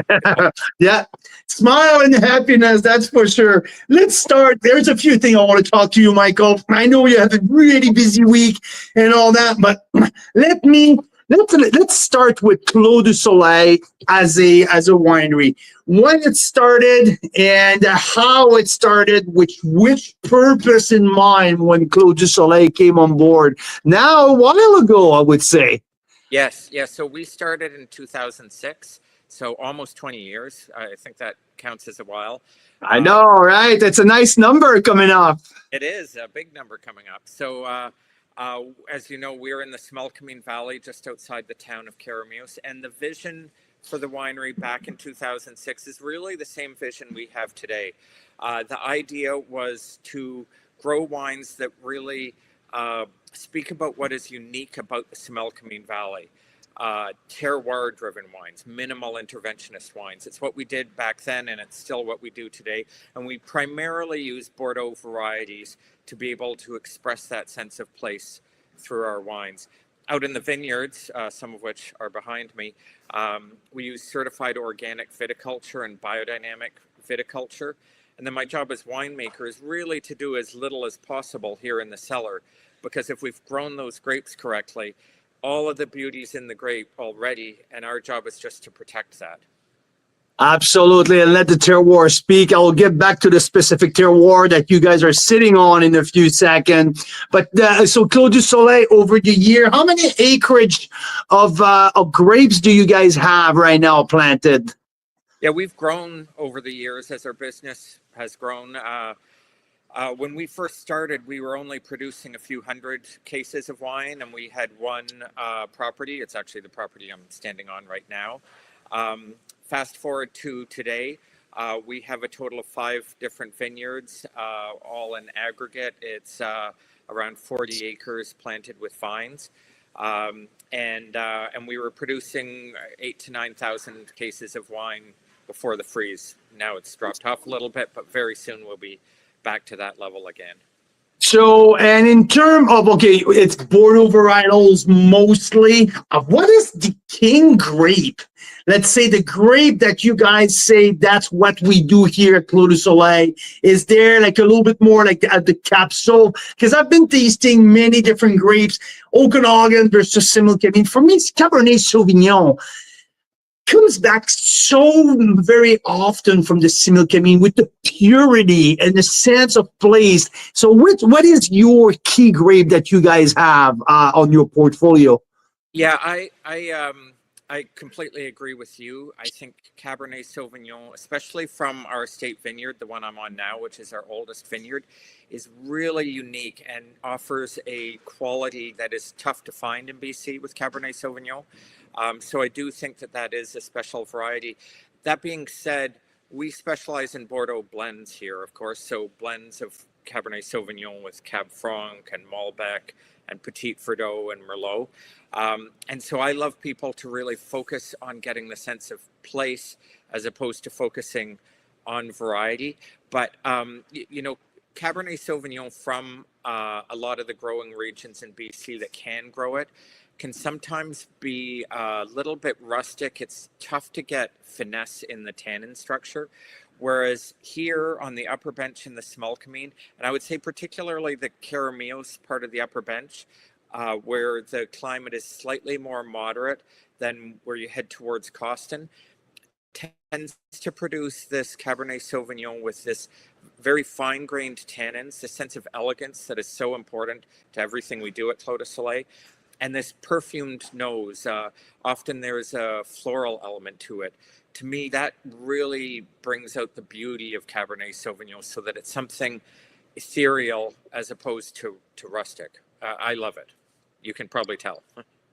yeah, smile and happiness, that's for sure. Let's start. There's a few things I want to talk to you, Michael. I know you have a really busy week and all that, but Let's start with Clos du Soleil as a winery. When it started and how it started, which purpose in mind when Clos du Soleil came on board. Now, a while ago, I would say. Yes. So we started in 2006, so almost 20 years. I think that counts as a while. I know, right? It's a nice number coming up. It is a big number coming up. So as you know, we're in the Similkameen Valley, just outside the town of Carameus, and the vision for the winery back in 2006 is really the same vision we have today. The idea was to grow wines that really speak about what is unique about the Similkameen Valley. Terroir-driven wines, minimal interventionist wines. It's what we did back then, and it's still what we do today. And we primarily use Bordeaux varieties to be able to express that sense of place through our wines. Out in the vineyards, some of which are behind me, we use certified organic viticulture and biodynamic viticulture. And then my job as winemaker is really to do as little as possible here in the cellar, because if we've grown those grapes correctly, all of the beauty's in the grape already, and our job is just to protect that. Absolutely, and let the terroir speak. I'll get back to the specific terroir that you guys are sitting on in a few seconds. But so Clos du Soleil, over the year, how many acreage of grapes do you guys have right now planted? Yeah, we've grown over the years as our business has grown. When we first started, we were only producing a few hundred cases of wine, and we had one property. It's actually the property I'm standing on right now. Fast forward to today, we have a total of 5 different vineyards, all in aggregate. It's around 40 acres planted with vines. And we were producing 8,000 to 9,000 cases of wine before the freeze. Now it's dropped off a little bit, but very soon we'll be back to that level again. So, and in terms of, okay, it's Bordeaux varietals mostly. What is the king grape? Let's say the grape that you guys say that's what we do here at Clos du Soleil. Is there like a little bit more like at the Cab Sauv? Because I've been tasting many different grapes, Okanagan versus Similk. I mean, for me, it's Cabernet Sauvignon comes back so very often from the Similk, I mean, with the purity and the sense of place. So what is your key grape that you guys have on your portfolio? Yeah, I completely agree with you. I think Cabernet Sauvignon, especially from our estate vineyard, the one I'm on now, which is our oldest vineyard, is really unique and offers a quality that is tough to find in BC with Cabernet Sauvignon. So I do think that that is a special variety. That being said, we specialize in Bordeaux blends here, of course. So blends of Cabernet Sauvignon with Cab Franc and Malbec and Petit Verdot and Merlot. And so I love people to really focus on getting the sense of place as opposed to focusing on variety. But, you know, Cabernet Sauvignon from a lot of the growing regions in BC that can grow it can sometimes be a little bit rustic. It's tough to get finesse in the tannin structure. Whereas here on the upper bench in the Similkameen, and I would say particularly the Carameos part of the upper bench, where the climate is slightly more moderate than where you head towards Coston, tends to produce this Cabernet Sauvignon with this very fine-grained tannins, the sense of elegance that is so important to everything we do at Clos du Soleil. And this perfumed nose, often there's a floral element to it. To me, that really brings out the beauty of Cabernet Sauvignon so that it's something ethereal as opposed to rustic. I love it. You can probably tell.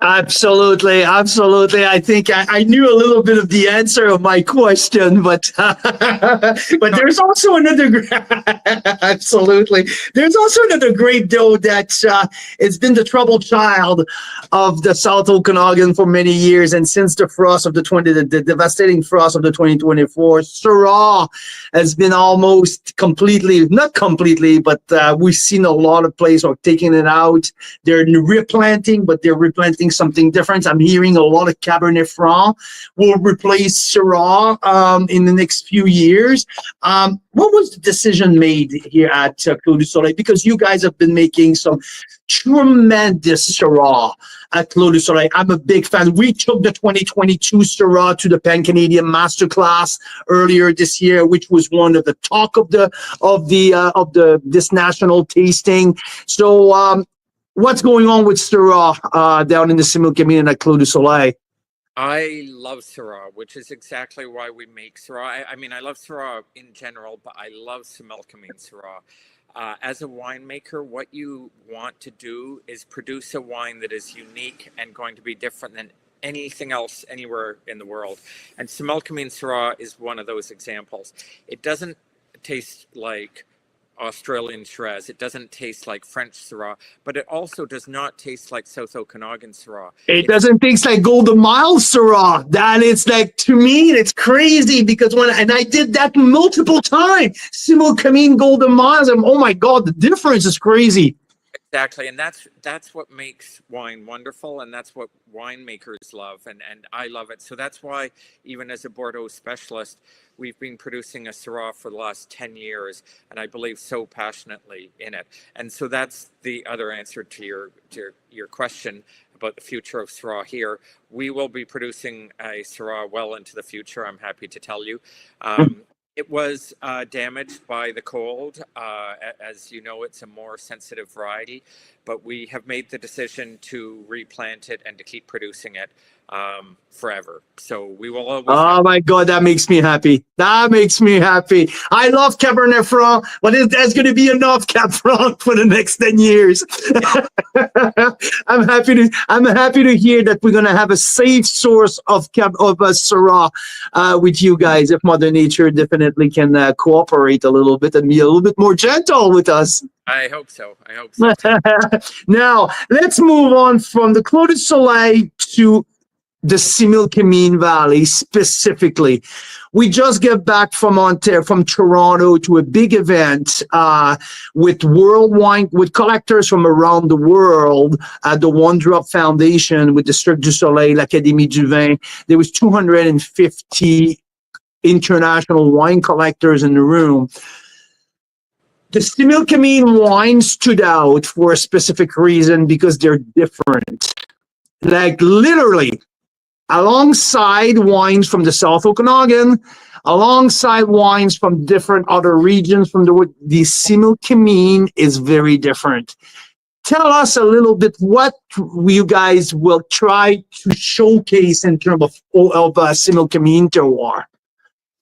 Absolutely, absolutely. I think I knew a little bit of the answer of my question, but but there's also another absolutely. There's also another grape though that it's been the troubled child of the South Okanagan for many years, and since the frost of the devastating frost of the 2024, Syrah has been almost completely, not completely, but we've seen a lot of places are taking it out. They're replanting, but they're replanting something different. I'm hearing a lot of Cabernet Franc will replace Syrah in the next few years. What was the decision made here at Clos du Soleil? Because you guys have been making some tremendous Syrah at Clos du Soleil. I'm a big fan. We took the 2022 Syrah to the Pan-Canadian Masterclass earlier this year, which was one of the talk of this national tasting. So what's going on with Syrah down in the Similkameen at Clos du Soleil? I love Syrah, which is exactly why we make Syrah. I mean, I love Syrah in general, but I love Similkameen Syrah. As a winemaker, what you want to do is produce a wine that is unique and going to be different than anything else anywhere in the world. And Similkameen Syrah is one of those examples. It doesn't taste like Australian Shiraz. It doesn't taste like French Syrah, but it also does not taste like South Okanagan Syrah. It doesn't taste like Golden Mile Syrah. That is like, to me, it's crazy because and I did that multiple times. Similkameen Golden Miles, and oh my God, the difference is crazy. Exactly, and that's what makes wine wonderful, and that's what winemakers love, and I love it. So that's why, even as a Bordeaux specialist, we've been producing a Syrah for the last 10 years, and I believe so passionately in it. And so that's the other answer to your question about the future of Syrah here. We will be producing a Syrah well into the future, I'm happy to tell you. It was damaged by the cold. As you know, it's a more sensitive variety, but we have made the decision to replant it and to keep producing it forever. So we will always. Oh my God, that makes me happy. That makes me happy. I love Cabernet Franc, but there's going to be enough Cab Franc for the next 10 years. I'm happy to hear that we're going to have a safe source of Syrah with you guys. If Mother Nature definitely can cooperate a little bit and be a little bit more gentle with us. I hope so. I hope so. Now let's move on from the Clos du Soleil to the Similkameen Valley specifically. We just get back from Toronto to a big event with with collectors from around the world at the One Drop Foundation with the Cirque du Soleil, l'Académie du Vin. There was 250 international wine collectors in the room. The Similkameen wine stood out for a specific reason because they're different. Like literally, alongside wines from the South Okanagan, alongside wines from different other regions from the Similkameen is very different. Tell us a little bit what you guys will try to showcase in terms of Similkameen terroir.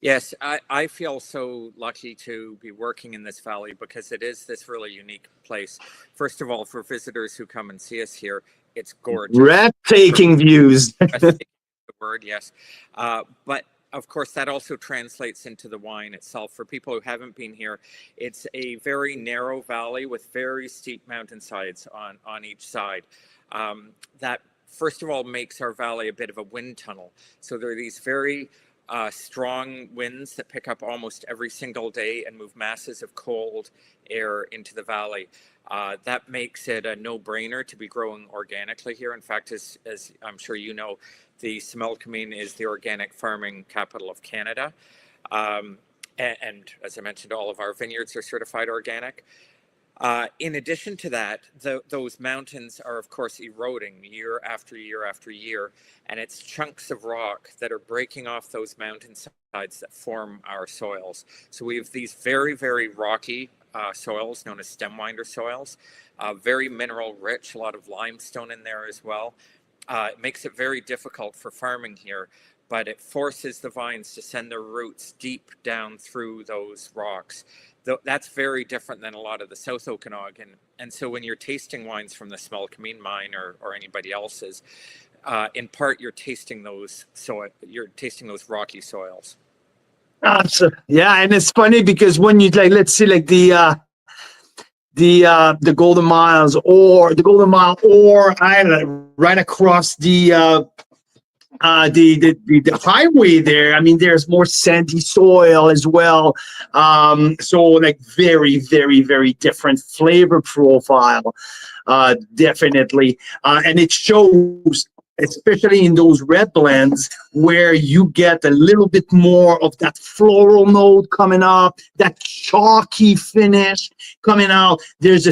Yes, I feel so lucky to be working in this valley because it is this really unique place. First of all, for visitors who come and see us here, it's gorgeous. Breathtaking views. The word, yes. But of course, that also translates into the wine itself. For people who haven't been here, it's a very narrow valley with very steep mountainsides on each side. That, first of all, makes our valley a bit of a wind tunnel. So there are these very strong winds that pick up almost every single day and move masses of cold air into the valley. That makes it a no-brainer to be growing organically here. In fact, as I'm sure you know, the Similkameen is the organic farming capital of Canada. And as I mentioned, all of our vineyards are certified organic. In addition to that, those mountains are, of course, eroding year after year after year, and it's chunks of rock that are breaking off those mountainsides that form our soils. So we have these very, very rocky soils known as stem winder soils, very mineral rich, a lot of limestone in there as well. It makes it very difficult for farming here, but it forces the vines to send their roots deep down through those rocks. That's very different than a lot of the South Okanagan. And so when you're tasting wines from the Similkameen mine or anybody else's, in part you're tasting those rocky soils. Yeah, and it's funny because when you let's see the Golden Miles or the Golden Mile or right across the highway there, I mean, there's more sandy soil as well. So like very, very, very different flavor profile, definitely. And it shows, especially in those red blends, where you get a little bit more of that floral note coming up, that chalky finish coming out. There's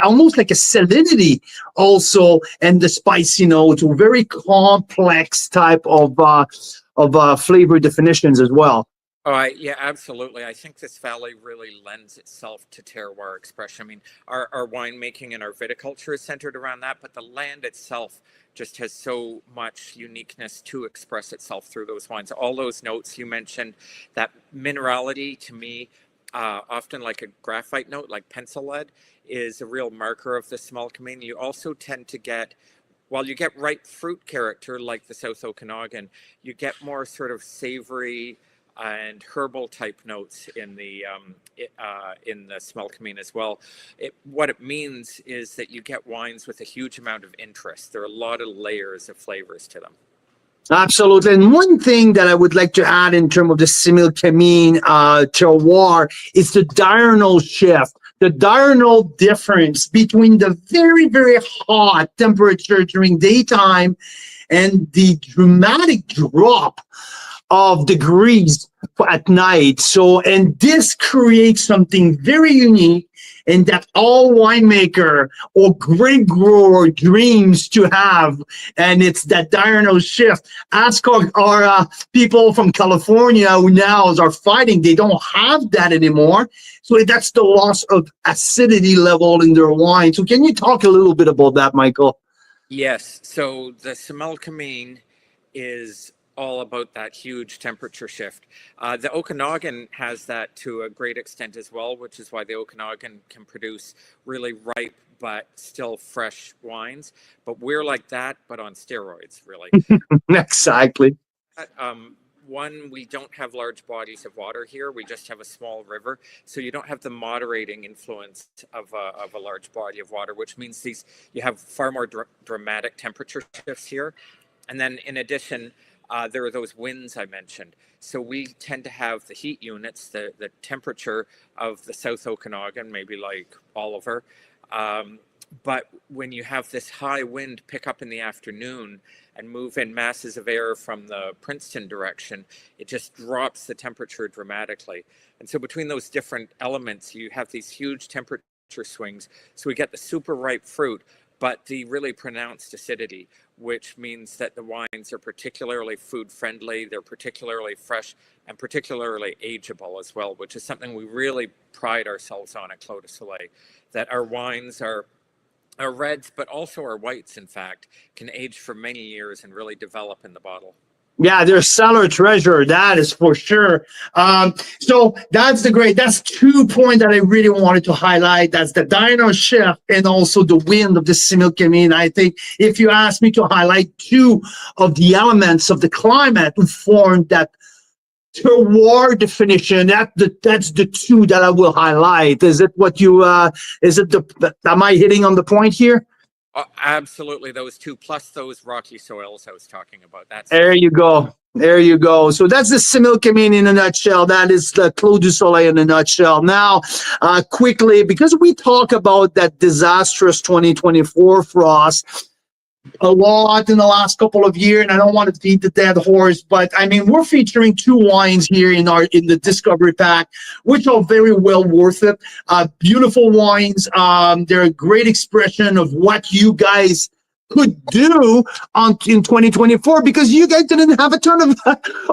almost like a salinity also, and the spicy notes, very complex type of flavor definitions as well. Oh, yeah, absolutely. I think this valley really lends itself to terroir expression. I mean, our winemaking and our viticulture is centered around that, but the land itself just has so much uniqueness to express itself through those wines. All those notes you mentioned, that minerality to me, often like a graphite note, like pencil lead, is a real marker of the Similkameen. You also tend to get, while you get ripe fruit character like the South Okanagan, you get more sort of savory and herbal type notes in the Similkameen as well. What it means is that you get wines with a huge amount of interest. There are a lot of layers of flavors to them. Absolutely. And one thing that I would like to add in terms of the Similkameen terroir is the diurnal shift, the diurnal difference between the very, very hot temperature during daytime and the dramatic drop of degrees at night. So, and this creates something very unique and that all winemaker or grape grower dreams to have. And it's that diurnal shift. Ask our people from California who now are fighting. They don't have that anymore. So that's the loss of acidity level in their wine. So can you talk a little bit about that, Michael? Yes. So the Similkameen is all about that huge temperature shift. The Okanagan has that to a great extent as well, which is why the Okanagan can produce really ripe but still fresh wines. But we're like that, but on steroids, really. Exactly. One, we don't have large bodies of water here. We just have a small river. So you don't have the moderating influence of a large body of water, which means you have far more dramatic temperature shifts here. And then in addition, there are those winds I mentioned. So we tend to have the heat units, the temperature of the South Okanagan, maybe like Oliver. But when you have this high wind pick up in the afternoon and move in masses of air from the Princeton direction, it just drops the temperature dramatically. And so between those different elements, you have these huge temperature swings. So we get the super ripe fruit, but the really pronounced acidity, which means that the wines are particularly food friendly, they're particularly fresh, and particularly ageable as well, which is something we really pride ourselves on at Clos du Soleil, that our wines are reds, but also our whites, in fact, can age for many years and really develop in the bottle. Yeah, they're cellar treasure. That is for sure. So that's 2 points that I really wanted to highlight. That's the dino shift and also the wind of the similkameen. I think if you ask me to highlight 2 of the elements of the climate who formed that terroir definition, that's the 2 that I will highlight. Is it what you am I hitting on the point here? Absolutely, those 2 plus those rocky soils I was talking about. There you go. There you go. So that's the similkameen in a nutshell. That is the Clos du Soleil in a nutshell. Now, quickly, because we talk about that disastrous 2024 frost a lot in the last couple of years, and I don't want to beat the dead horse, but I mean, we're featuring 2 wines here in the Discovery Pack, which are very well worth it. Beautiful wines. They're a great expression of what you guys could do in 2024, because you guys didn't have a ton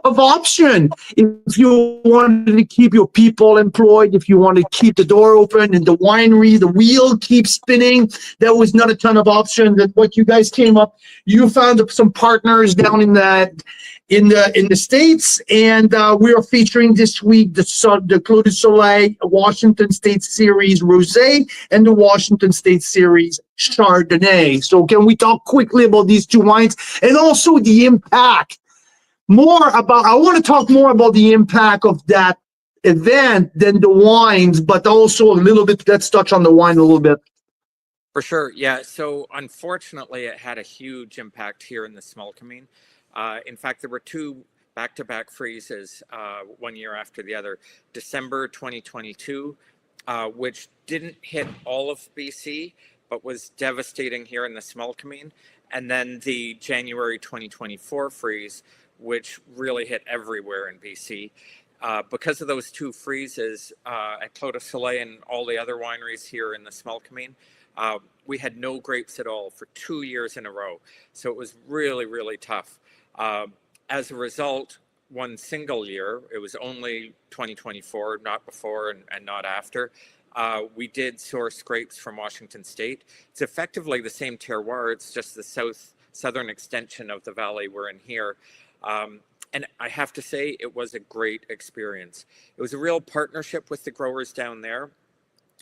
of option. If you wanted to keep your people employed, if you wanted to keep the door open and the winery, the wheel keeps spinning, there was not a ton of option. That what you guys came up, you found some partners down in the States, and we are featuring this week the Clos du Soleil Washington State Series Rosé and the Washington State Series Chardonnay. So can we talk quickly about these 2 wines and also the impact? I want to talk more about the impact of that event than the wines, but also a little bit, let's touch on the wine a little bit. For sure, yeah. So unfortunately, it had a huge impact here in the Similkameen. In fact, there were 2 back-to-back freezes, one year after the other. December 2022, which didn't hit all of BC, but was devastating here in the Similkameen. And then the January 2024 freeze, which really hit everywhere in BC. Because of those 2 freezes at Clos du Soleil and all the other wineries here in the Similkameen, we had no grapes at all for 2 years in a row. So it was really, really tough. As a result, one single year, it was only 2024, not before and not after, we did source grapes from Washington State. It's effectively the same terroir, it's just the southern extension of the valley we're in here. And I have to say, it was a great experience. It was a real partnership with the growers down there.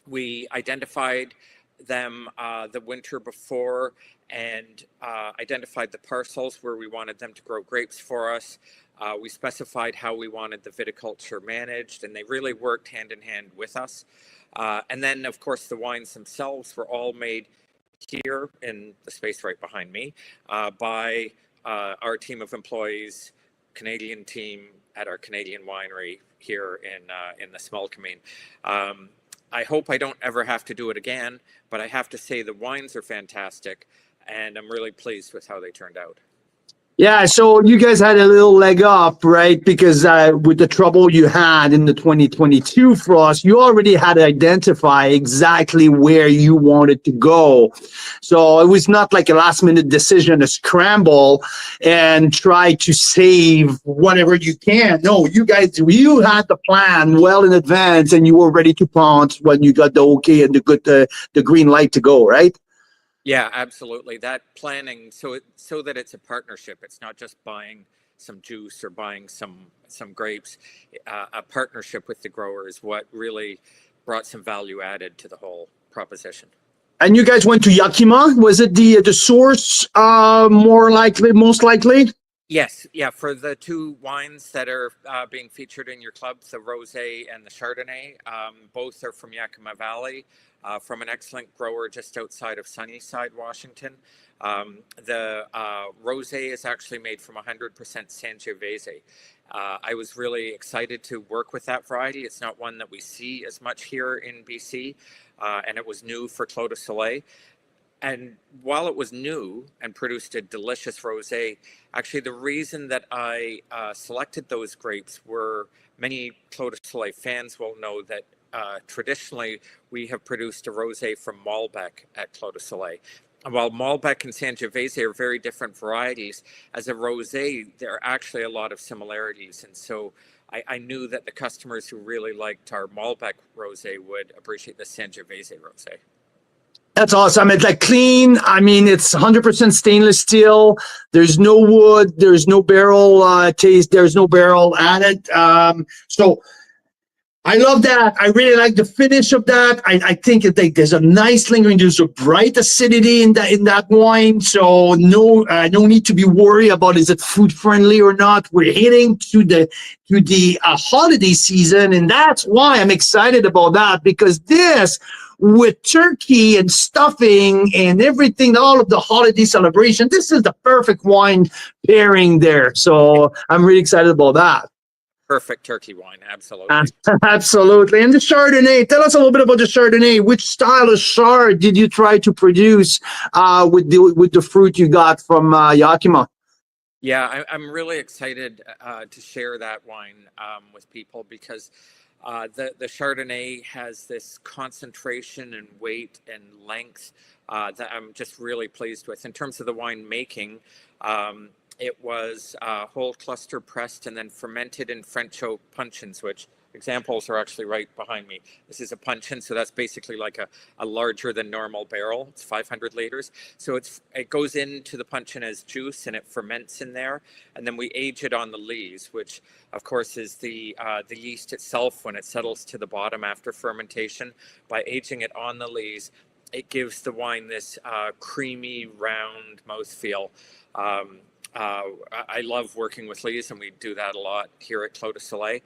We identified them the winter before and identified the parcels where we wanted them to grow grapes for us. We specified how we wanted the viticulture managed, and they really worked hand in hand with us. And then, of course, the wines themselves were all made here in the space right behind me by our team of employees, Canadian team at our Canadian winery here in the Similkameen. I hope I don't ever have to do it again, but I have to say the wines are fantastic, and I'm really pleased with how they turned out. Yeah, so you guys had a little leg up, right? Because with the trouble you had in the 2022 frost, you already had to identify exactly where you wanted to go. So it was not like a last minute decision to scramble and try to save whatever you can. No, you had the plan well in advance, and you were ready to pounce when you got the okay and the green light to go, right? Yeah, absolutely. That planning, so that it's a partnership. It's not just buying some juice or buying some grapes. A partnership with the grower is what really brought some value added to the whole proposition. And you guys went to Yakima. Was it the source? More likely, most likely. Yes, yeah. For the two wines that are being featured in your club, the Rosé and the Chardonnay, both are from Yakima Valley, from an excellent grower just outside of Sunnyside, Washington. The Rosé is actually made from 100% Sangiovese. I was really excited to work with that variety. It's not one that we see as much here in BC, and it was new for Clos du Soleil. And while it was new and produced a delicious rosé, actually the reason that I selected those grapes were many Clos du Soleil fans will know that traditionally we have produced a rosé from Malbec at Clos du Soleil. And while Malbec and Sangiovese are very different varieties, as a rosé, there are actually a lot of similarities. And so I knew that the customers who really liked our Malbec rosé would appreciate the Sangiovese rosé. That's awesome. It's like clean. I mean, it's 100% stainless steel. There's no wood. There's no barrel taste. There's no barrel added. So I love that. I really like the finish of that. I think there's a nice lingering. There's a bright acidity in that wine. So no need to be worried about is it food friendly or not. We're heading to the holiday season, and that's why I'm excited about that, because this, with turkey and stuffing and everything, all of the holiday celebration, this is the perfect wine pairing there. So I'm really excited about that. Perfect turkey wine, absolutely. Absolutely. And the Chardonnay, tell us a little bit about the Chardonnay. Which style of Chard did you try to produce with the fruit you got from Yakima? Yeah, I'm really excited to share that wine with people, because the Chardonnay has this concentration and weight and length that I'm just really pleased with. In terms of the wine making, it was whole cluster pressed and then fermented in French oak puncheons, which examples are actually right behind me. This is a puncheon, so that's basically like a larger than normal barrel. It's 500 liters. So it goes into the puncheon as juice and it ferments in there. And then we age it on the lees, which of course is the yeast itself when it settles to the bottom after fermentation. By aging it on the lees, it gives the wine this creamy, round mouthfeel. I love working with lees, and we do that a lot here at Clos du Soleil.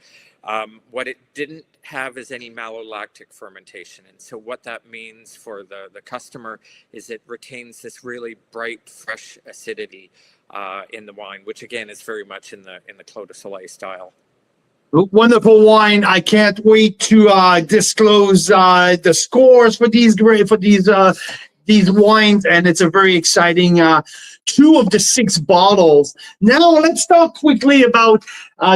What it didn't have is any malolactic fermentation. And so what that means for the customer is it retains this really bright, fresh acidity in the wine, which again is very much in the Clos du Soleil style. Wonderful wine. I can't wait to disclose the scores for these wines, and it's a very exciting 2 of the 6 bottles. Now let's talk quickly about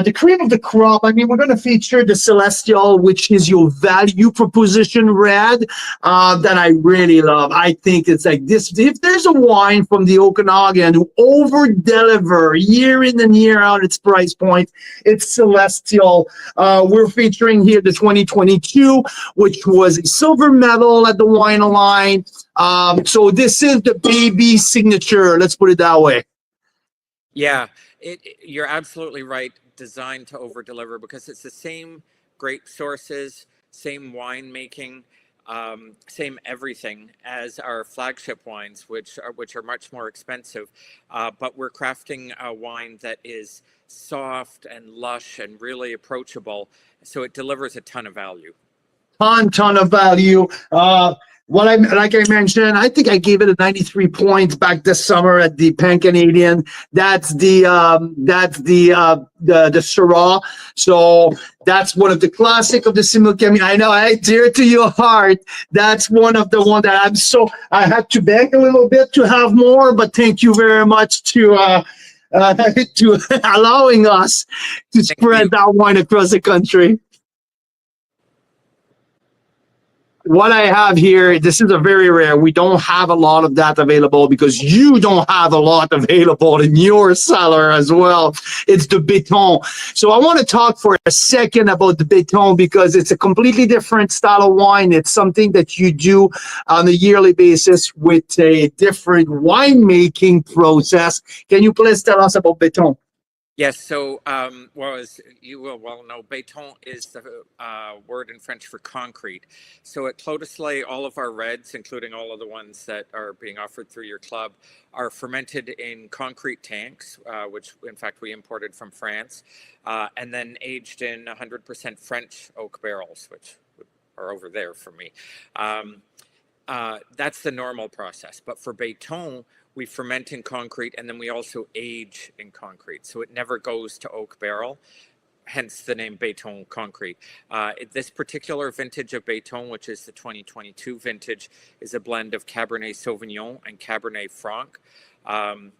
the cream of the crop. I mean, we're going to feature the Celestial, which is your value proposition red that I really love. I think it's like this. If there's a wine from the Okanagan who over-deliver year in and year out its price point, it's Celestial. We're featuring here the 2022, which was a silver medal at the Wine Line. So this is the baby signature. Let's put it that way. Yeah, you're absolutely right. Designed to over deliver, because it's the same grape sources, same wine making, same everything as our flagship wines, which are much more expensive. But we're crafting a wine that is soft and lush and really approachable, so it delivers a ton of value. Ton of value. Like I mentioned, I think I gave it a 93 points back this summer at the Pan Canadian. That's the Syrah. So that's one of the classic of the Similkameen. I know, I dear to your heart. That's one of the one that I had to beg a little bit to have more, but thank you very much to allowing us to spread that wine across the country. what I have here, this is a very rare. We don't have a lot of that available because you don't have a lot available in your cellar as well. It's the Béton. So I want to talk for a second about the Béton because it's a completely different style of wine. It's something that you do on a yearly basis with a different winemaking process. Can you please tell us about Béton? Yes, so well, as you will well know, béton is the word in French for concrete. So at Clos du Soleil, all of our reds, including all of the ones that are being offered through your club, are fermented in concrete tanks, which in fact we imported from France, and then aged in 100% French oak barrels, which are over there for me. That's the normal process. But for béton, we ferment in concrete and then we also age in concrete. So it never goes to oak barrel, hence the name Béton concrete. This particular vintage of Béton, which is the 2022 vintage, is a blend of Cabernet Sauvignon and Cabernet Franc. And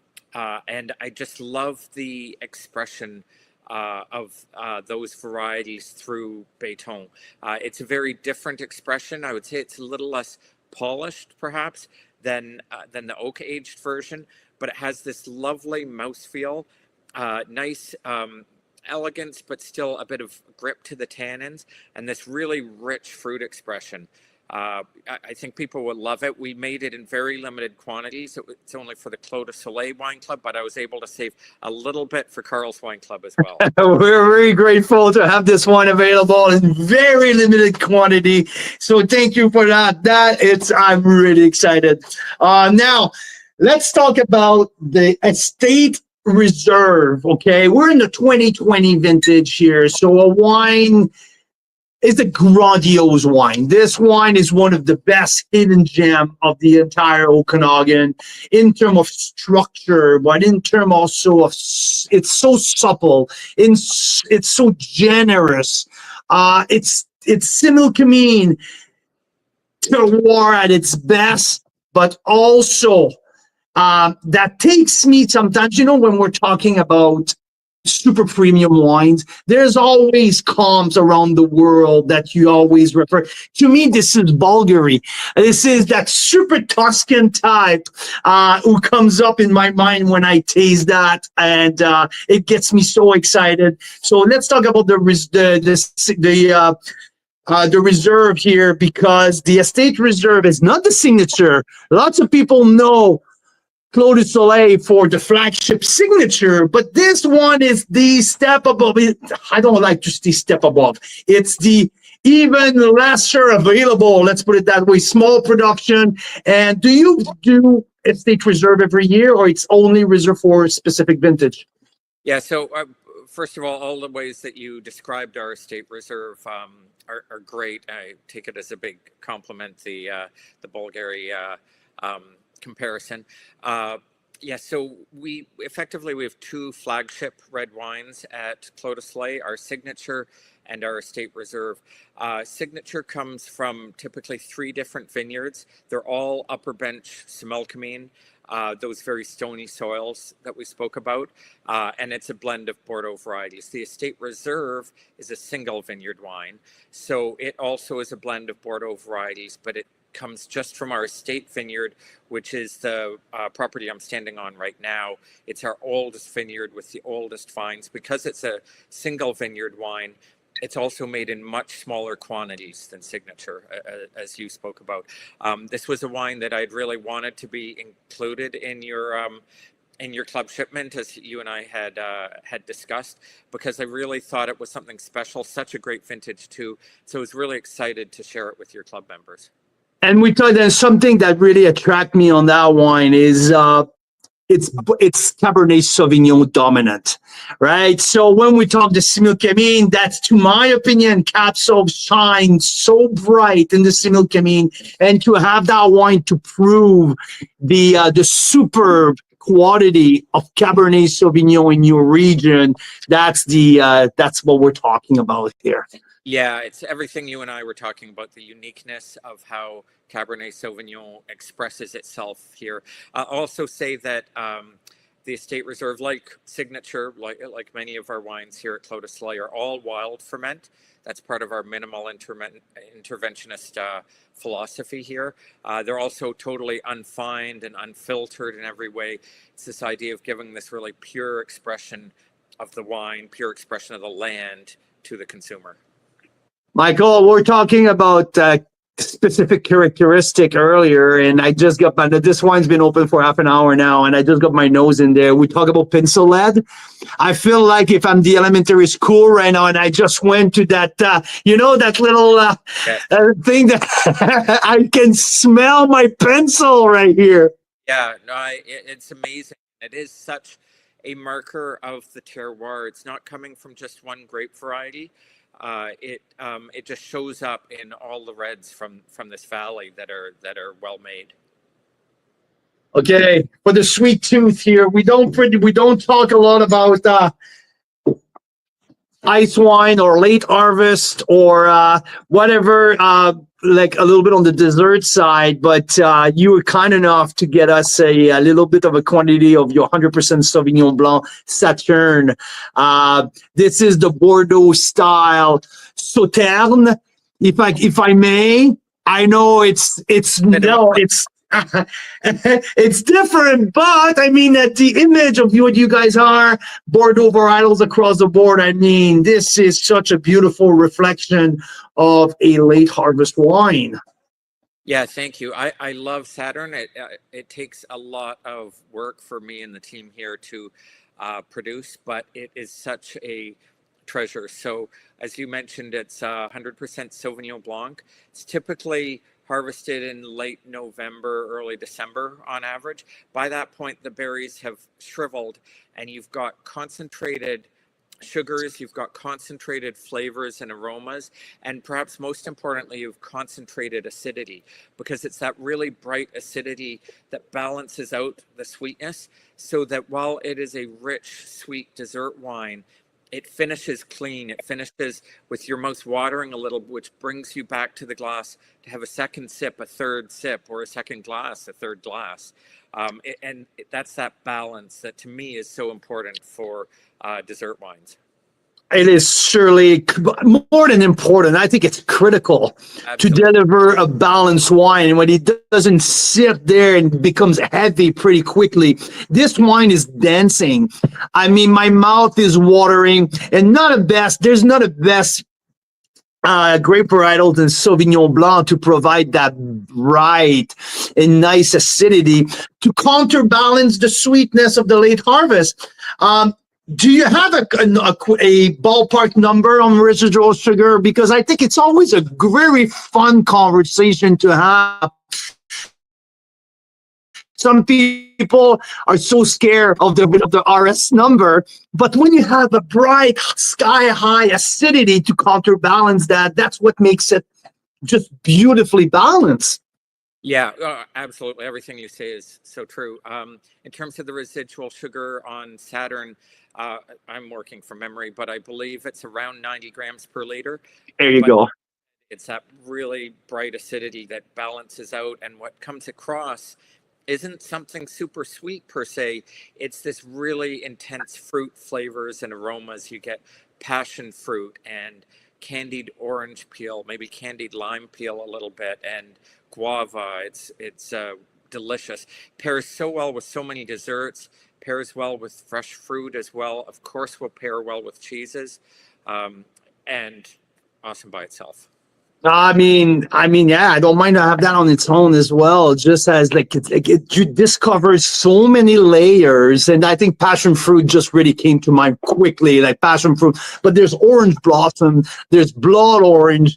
I just love the expression of those varieties through Béton. It's a very different expression. I would say it's a little less polished, perhaps, than the oak aged version, but it has this lovely mouthfeel, nice elegance, but still a bit of grip to the tannins, and this really rich fruit expression. I think people would love it. We made it in very limited quantities. It's only for the Clos du Soleil Wine Club, but I was able to save a little bit for Carl's Wine Club as well. We're very grateful to have this one available in very limited quantity. So thank you for that. I'm really excited. Now, let's talk about the estate reserve. Okay, we're in the 2020 vintage here. So a wine is a grandiose wine. This wine is one of the best hidden gem of the entire Okanagan in terms of structure, but in terms also of it's so supple, it's so generous. It's Similkameen terroir at its best, but also that takes me sometimes, when we're talking about super premium wines, there's always comps around the world that you always refer to. Me, this is Bulgari. This is that super Tuscan type who comes up in my mind when I taste that, and it gets me so excited. So let's talk about the reserve here, because the estate reserve is not the signature. Lots of people know Clos du Soleil for the flagship signature, but this one is the step above it. I don't like just the step above. It's the even lesser available, let's put it that way, small production. And do you do estate reserve every year, or it's only reserved for a specific vintage? Yeah, so first of all the ways that you described our estate reserve are great. I take it as a big compliment, the Bulgari comparison. So we have two flagship red wines at Clos du Soleil, our signature and our estate reserve. Signature comes from typically 3 different vineyards. They're all upper bench Similkameen, those very stony soils that we spoke about, and it's a blend of Bordeaux varieties. The estate reserve is a single vineyard wine, so it also is a blend of Bordeaux varieties, but it comes just from our estate vineyard, which is the property I'm standing on right now. It's our oldest vineyard with the oldest vines. Because it's a single vineyard wine, it's also made in much smaller quantities than signature, as you spoke about. This was a wine that I'd really wanted to be included in your club shipment, as you and I had discussed, because I really thought it was something special, such a great vintage too. So I was really excited to share it with your club members. And we thought that something that really attracted me on that wine is it's Cabernet Sauvignon dominant, right? So when we talk the Similkameen, that's, to my opinion, Cab Sauv shines so bright in the Similkameen, and to have that wine to prove the superb quality of Cabernet Sauvignon in your region, that's what we're talking about here. Yeah, it's everything you and I were talking about, the uniqueness of how Cabernet Sauvignon expresses itself here. I'll also say that the estate reserve, like Signature, like many of our wines here at Clos du Soleil, are all wild ferment. That's part of our minimal interventionist philosophy here. They're also totally unfined and unfiltered in every way. It's this idea of giving this really pure expression of the wine, pure expression of the land to the consumer. Michael, we're talking about specific characteristic earlier, and I just got this wine's been open for half an hour now, and I just got my nose in there. We talk about pencil lead. I feel like if I'm the elementary school right now, and I just went to that, that little thing that I can smell my pencil right here. Yeah, no, it's amazing. It is such a marker of the terroir. It's not coming from just one grape variety. It just shows up in all the reds from this valley that are well made. Okay, for the sweet tooth here, we don't talk a lot about ice wine or late harvest or whatever, like a little bit on the dessert side, but you were kind enough to get us a little bit of a quantity of your 100% Sauvignon Blanc Saturn. This is the Bordeaux style Sauterne, if I may. I know it's it's different, but I mean that the image of what you guys are, Bordeaux varietals across the board. I mean, this is such a beautiful reflection of a late harvest wine. Yeah, thank you. I love Saturn. It takes a lot of work for me and the team here to produce, but it is such a treasure. So as you mentioned, it's 100% Sauvignon Blanc. It's typically harvested in late November, early December on average. By that point, the berries have shriveled and you've got concentrated sugars, you've got concentrated flavors and aromas, and perhaps most importantly, you've concentrated acidity, because it's that really bright acidity that balances out the sweetness, so that while it is a rich, sweet dessert wine, it finishes clean. It finishes with your mouth watering a little, which brings you back to the glass to have a second sip, a third sip, or a second glass, a third glass. That's that balance that to me is so important for dessert wines. It is surely more than important. I think it's critical to deliver a balanced wine. And when it doesn't sit there and becomes heavy pretty quickly, this wine is dancing. I mean, my mouth is watering, and there's not a best grape varietal than Sauvignon Blanc to provide that bright and nice acidity to counterbalance the sweetness of the late harvest. Do you have a ballpark number on residual sugar? Because I think it's always a very fun conversation to have. Some people are so scared of the RS number, but when you have a bright, sky-high acidity to counterbalance that, that's what makes it just beautifully balanced. Yeah, absolutely. Everything you say is so true. In terms of the residual sugar on Saturn, I'm working from memory, but I believe it's around 90 grams per liter. There you go. It's that really bright acidity that balances out, and what comes across isn't something super sweet per se. It's this really intense fruit flavors and aromas. You get passion fruit and candied orange peel, maybe candied lime peel a little bit, and guava. It's delicious. Pairs so well with so many desserts. Pairs well with fresh fruit as well. Of course, will pair well with cheeses, and awesome by itself. I mean, yeah, I don't mind to have that on its own as well. Just as you discover so many layers, and I think passion fruit just really came to mind quickly, like passion fruit. But there's orange blossom, there's blood orange,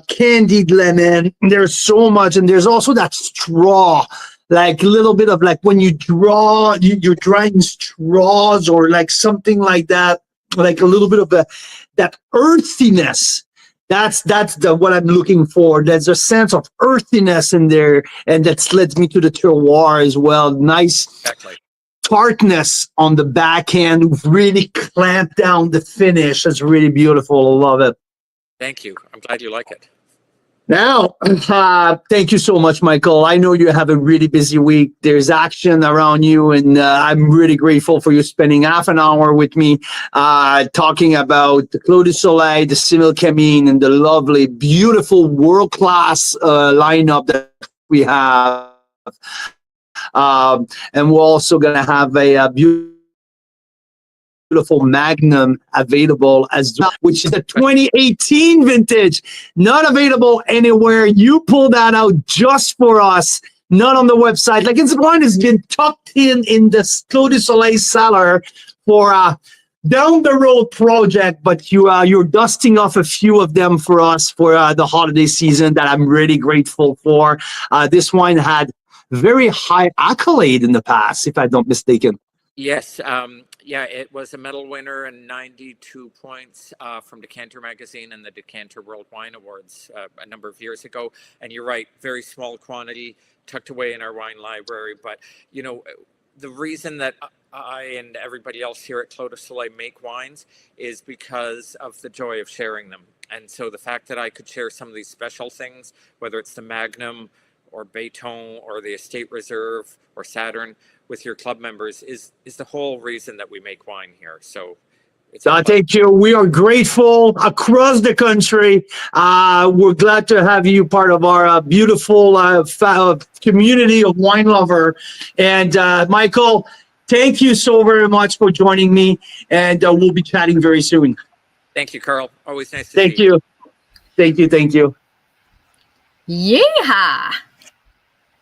candied lemon. There's so much, and there's also that straw. Like a little bit of like when you draw, you're drying straws or like something like that, like a little bit of that earthiness. That's what I'm looking for. There's a sense of earthiness in there, and that leads me to the terroir as well. Nice tartness on the back end, really clamp down the finish. It's really beautiful. I love it. Thank you. I'm glad you like it. Now, thank you so much, Michael. I know you have a really busy week. There's action around you, and I'm really grateful for you spending half an hour with me talking about the Clos du Soleil, the Simil Camine, and the lovely, beautiful, world-class lineup that we have. And we're also going to have a beautiful Magnum available as well, which is a 2018 vintage, not available anywhere. You pull that out just for us, not on the website. Like, it's one has been tucked in the Clos du Soleil cellar for down the road project, but you're dusting off a few of them for us for the holiday season that I'm really grateful for. This wine had very high accolade in the past, if I'm not mistaken. Yes, yeah, it was a medal winner and 92 points from Decanter Magazine and the Decanter World Wine Awards a number of years ago. And you're right, very small quantity tucked away in our wine library. But, you know, the reason that I and everybody else here at Clos du Soleil make wines is because of the joy of sharing them. And so the fact that I could share some of these special things, whether it's the Magnum or Béton or the Estate Reserve or Saturn with your club members is the whole reason that we make wine here. So it's thank you. We are grateful across the country. We're glad to have you part of our beautiful community of wine lover. And Michael, thank you so very much for joining me. And we'll be chatting very soon. Thank you, Carl. Always nice to see you. Thank you. Thank you. Yeah.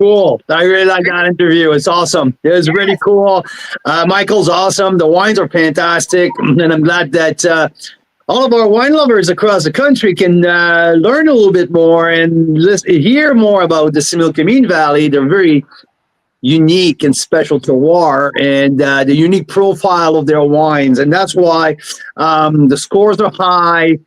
Cool. I really like that interview. It's awesome. It was really cool. Michael's awesome. The wines are fantastic. And I'm glad that all of our wine lovers across the country can learn a little bit more and hear more about the Simil Camine Valley. They're very unique and special terroir and the unique profile of their wines. And that's why the scores are high.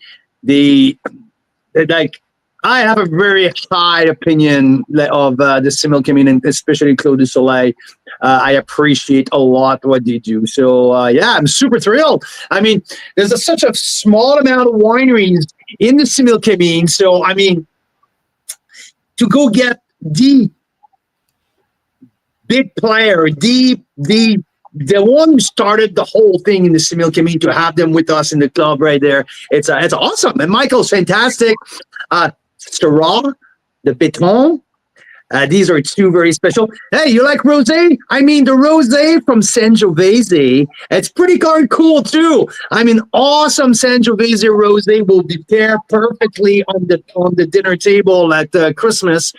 I have a very high opinion of the Simil Camine, and especially Clos du Soleil. I appreciate a lot what they do. So, yeah, I'm super thrilled. I mean, there's such a small amount of wineries in the Simil Camine. So, I mean, to go get the big player, the one who started the whole thing in the Simil Camine, to have them with us in the club right there, it's awesome. And Michael's fantastic. Syrah, the Béton. These are two very special. Hey, you like rosé? I mean, the rosé from Sangiovese, it's pretty darn cool too. I mean, awesome Sangiovese rosé will be paired perfectly on the dinner table at Christmas.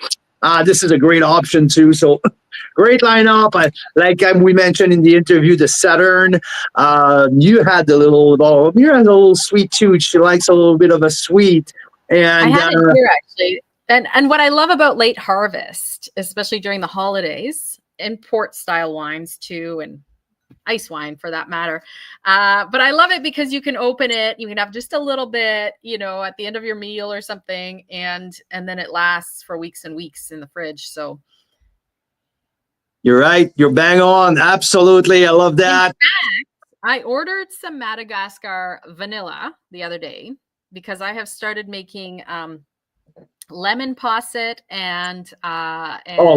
This is a great option too. So great lineup. We mentioned in the interview, the Saturn. You had a little sweet tooth. She likes a little bit of a sweet. And I had it here actually. And what I love about late harvest, especially during the holidays, import style wines too, and ice wine for that matter. But I love it because you can open it, you can have just a little bit, you know, at the end of your meal or something, and then it lasts for weeks and weeks in the fridge. So you're right. You're bang on. Absolutely. I love that. In fact, I ordered some Madagascar vanilla the other day, because I have started making lemon posset and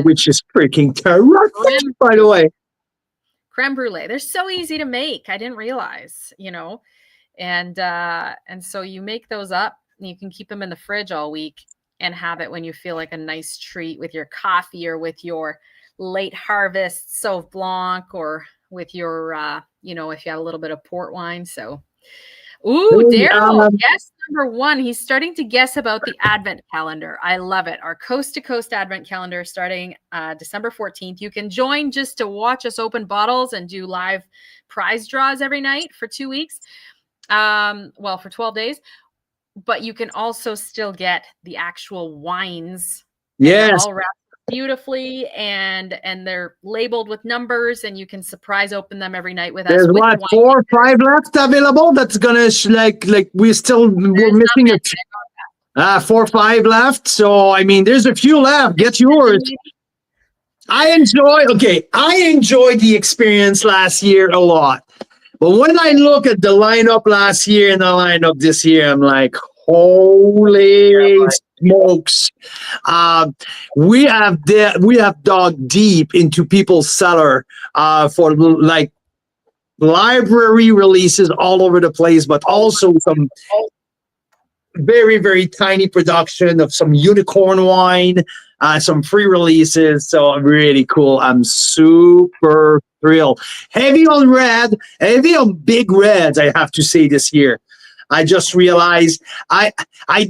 which is freaking terrific, by the way. Creme brulee. They're so easy to make. I didn't realize, you know, and so you make those up and you can keep them in the fridge all week and have it when you feel like a nice treat with your coffee or with your late harvest Sauv Blanc or with your, you know, if you have a little bit of port wine. So. Ooh, Daryl, guess number one. He's starting to guess about the Advent calendar. I love it. Our Coast to Coast Advent calendar starting December 14th. You can join just to watch us open bottles and do live prize draws every night for 2 weeks. Well, for 12 days. But you can also still get the actual wines. Yes. All wrapped beautifully, and they're labeled with numbers, and you can surprise open them every night with us. There's what, 4 or 5 left available? That's gonna we're missing it. 4 or 5 left. So I mean, there's a few left. Get yours. I enjoyed the experience last year a lot, but when I look at the lineup last year and the lineup this year, I'm like, holy smokes. We have dug deep into people's cellar for like library releases all over the place, but also some very, very tiny production of some unicorn wine, some free releases. So really cool. I'm super thrilled. Heavy on red, heavy on big reds, I have to say this year. I just realized I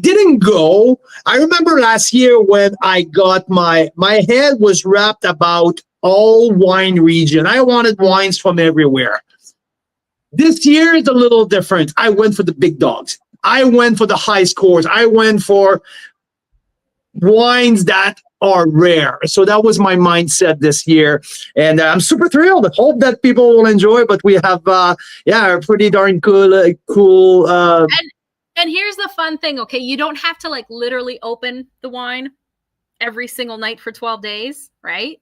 didn't go. I remember last year when I got my head was wrapped about all wine region. I wanted wines from everywhere. This year is a little different. I went for the big dogs. I went for the high scores. I went for wines that are rare. So that was my mindset this year. And I'm super thrilled. I hope that people will enjoy, but we have, a pretty darn cool. And here's the fun thing. Okay. You don't have to like literally open the wine every single night for 12 days. Right.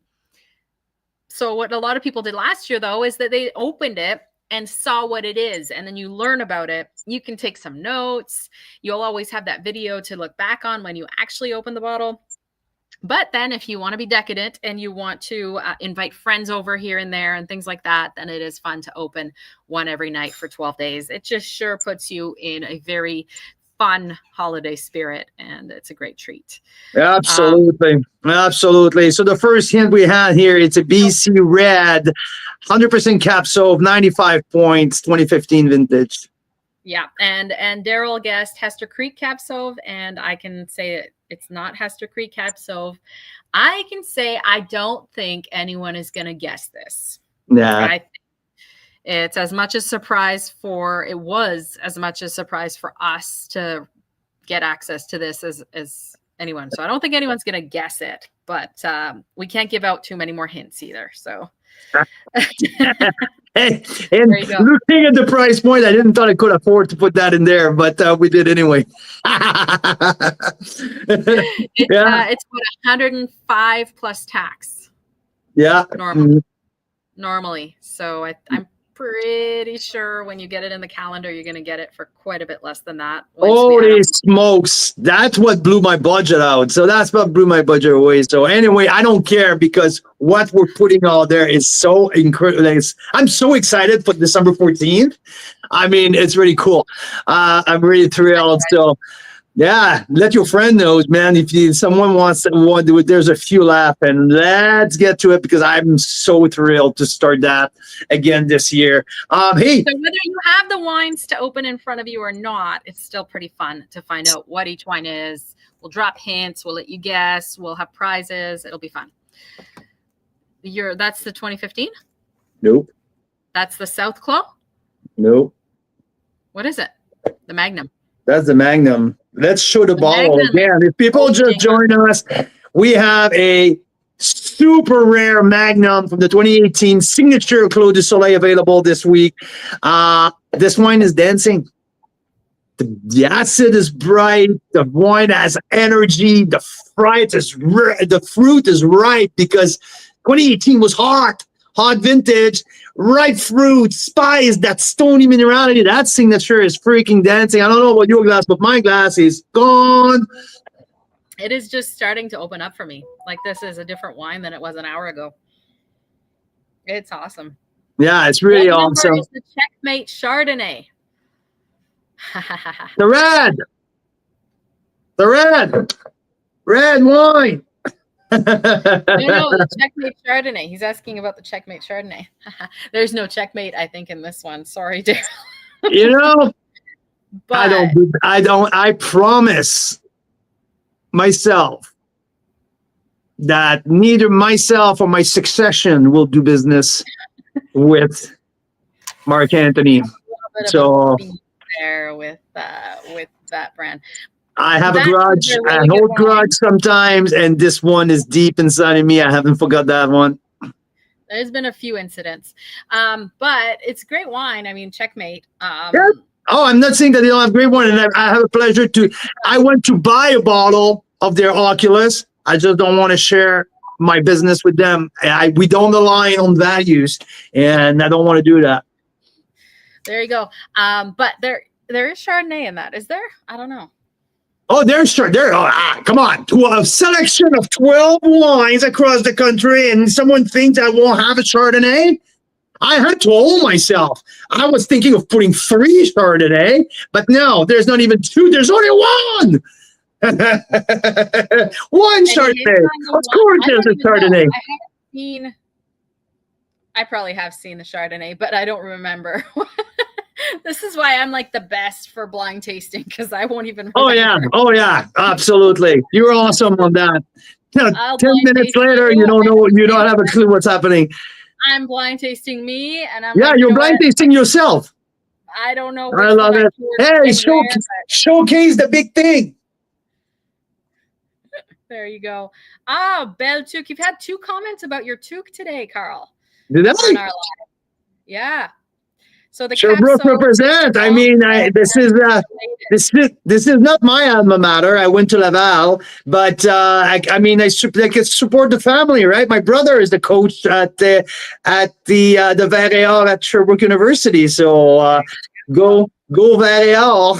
So what a lot of people did last year though, is that they opened it and saw what it is. And then you learn about it. You can take some notes. You'll always have that video to look back on when you actually open the bottle. But then if you want to be decadent and you want to invite friends over here and there and things like that, then it is fun to open one every night for 12 days. It just sure puts you in a very fun holiday spirit, and it's a great treat. Absolutely. Absolutely. So the first hint we had here, it's a BC Red, 100% Cab Sauv, 95 points, 2015 vintage. Yeah, and Daryl guessed Hester Creek Cab Sauv, and I can say it's not Hester Creek Cab Sauv. I can say I don't think anyone is going to guess this. Yeah. I think it was as much a surprise for us to get access to this as anyone. So I don't think anyone's going to guess it, but we can't give out too many more hints either. So. And looking at the price point, I didn't thought I could afford to put that in there, but we did anyway. It's what, 105 plus tax. Yeah. Normally. So I'm pretty sure when you get it in the calendar, you're going to get it for quite a bit less than that. Holy smokes. That's what blew my budget out. So that's what blew my budget away. So anyway, I don't care because what we're putting out there is so incredible. I'm so excited for December 14th. I mean, it's really cool. I'm really thrilled. So yeah, let your friend know, man. If someone wants to do it, there's a few left, and let's get to it because I'm so thrilled to start that again this year. Hey, so whether you have the wines to open in front of you or not, it's still pretty fun to find out what each wine is. We'll drop hints. We'll let you guess. We'll have prizes. It'll be fun. That's the 2015? Nope. That's the South Clos? Nope. What is it? The Magnum. That's the Magnum. Let's show the bottle again. If people just join us, we have a super rare Magnum from the 2018 signature Clos du Soleil available this week. This wine is dancing. The acid is bright. The wine has energy. The fruit is ripe because 2018 was hot vintage, ripe fruit, spice, that stony minerality, that signature is freaking dancing. I don't know about your glass, but my glass is gone. It is just starting to open up for me. Like this is a different wine than it was an hour ago. It's awesome. Yeah, it's really awesome. It's the Checkmate Chardonnay. The red wine. No, the Checkmate Chardonnay. He's asking about the Checkmate Chardonnay. There's no Checkmate, I think, in this one. Sorry, Daryl. You know, but I promise myself that neither myself or my succession will do business with Mark Anthony. So there with that brand. I have a grudge. I hold grudge sometimes, and this one is deep inside of me. I haven't forgot that one. There's been a few incidents, but it's great wine. I mean, Checkmate. Yeah. Oh, I'm not saying that they don't have great wine, and I have a pleasure to. I went to buy a bottle of their Oculus. I just don't want to share my business with them. We don't align on values, and I don't want to do that. There you go. But there is Chardonnay in that. Is there? I don't know. Oh, they're sure. Come on. A selection of 12 wines across the country, and someone thinks I won't have a Chardonnay? I had to hold myself. I was thinking of putting 3 Chardonnay, but no, there's not even 2. There's only 1. One Chardonnay. Of course, there's a Chardonnay. I probably have seen the Chardonnay, but I don't remember. This is why I'm like the best for blind tasting, because I won't even remember. Oh yeah, absolutely. You're awesome on that. 10 minutes later, you don't have a clue what's happening. I'm blind tasting me, and I'm you're blind tasting yourself. I don't know. I love it. Hey, showcase the big thing. There you go. Belle Touk. You've had 2 comments about your toque today, Carl. Did I? Yeah. So the Sherbrooke represent. I mean, this is not my alma mater. I went to Laval, but I support the family, right? My brother is the coach at the Varéor at Sherbrooke University. So go Varéor.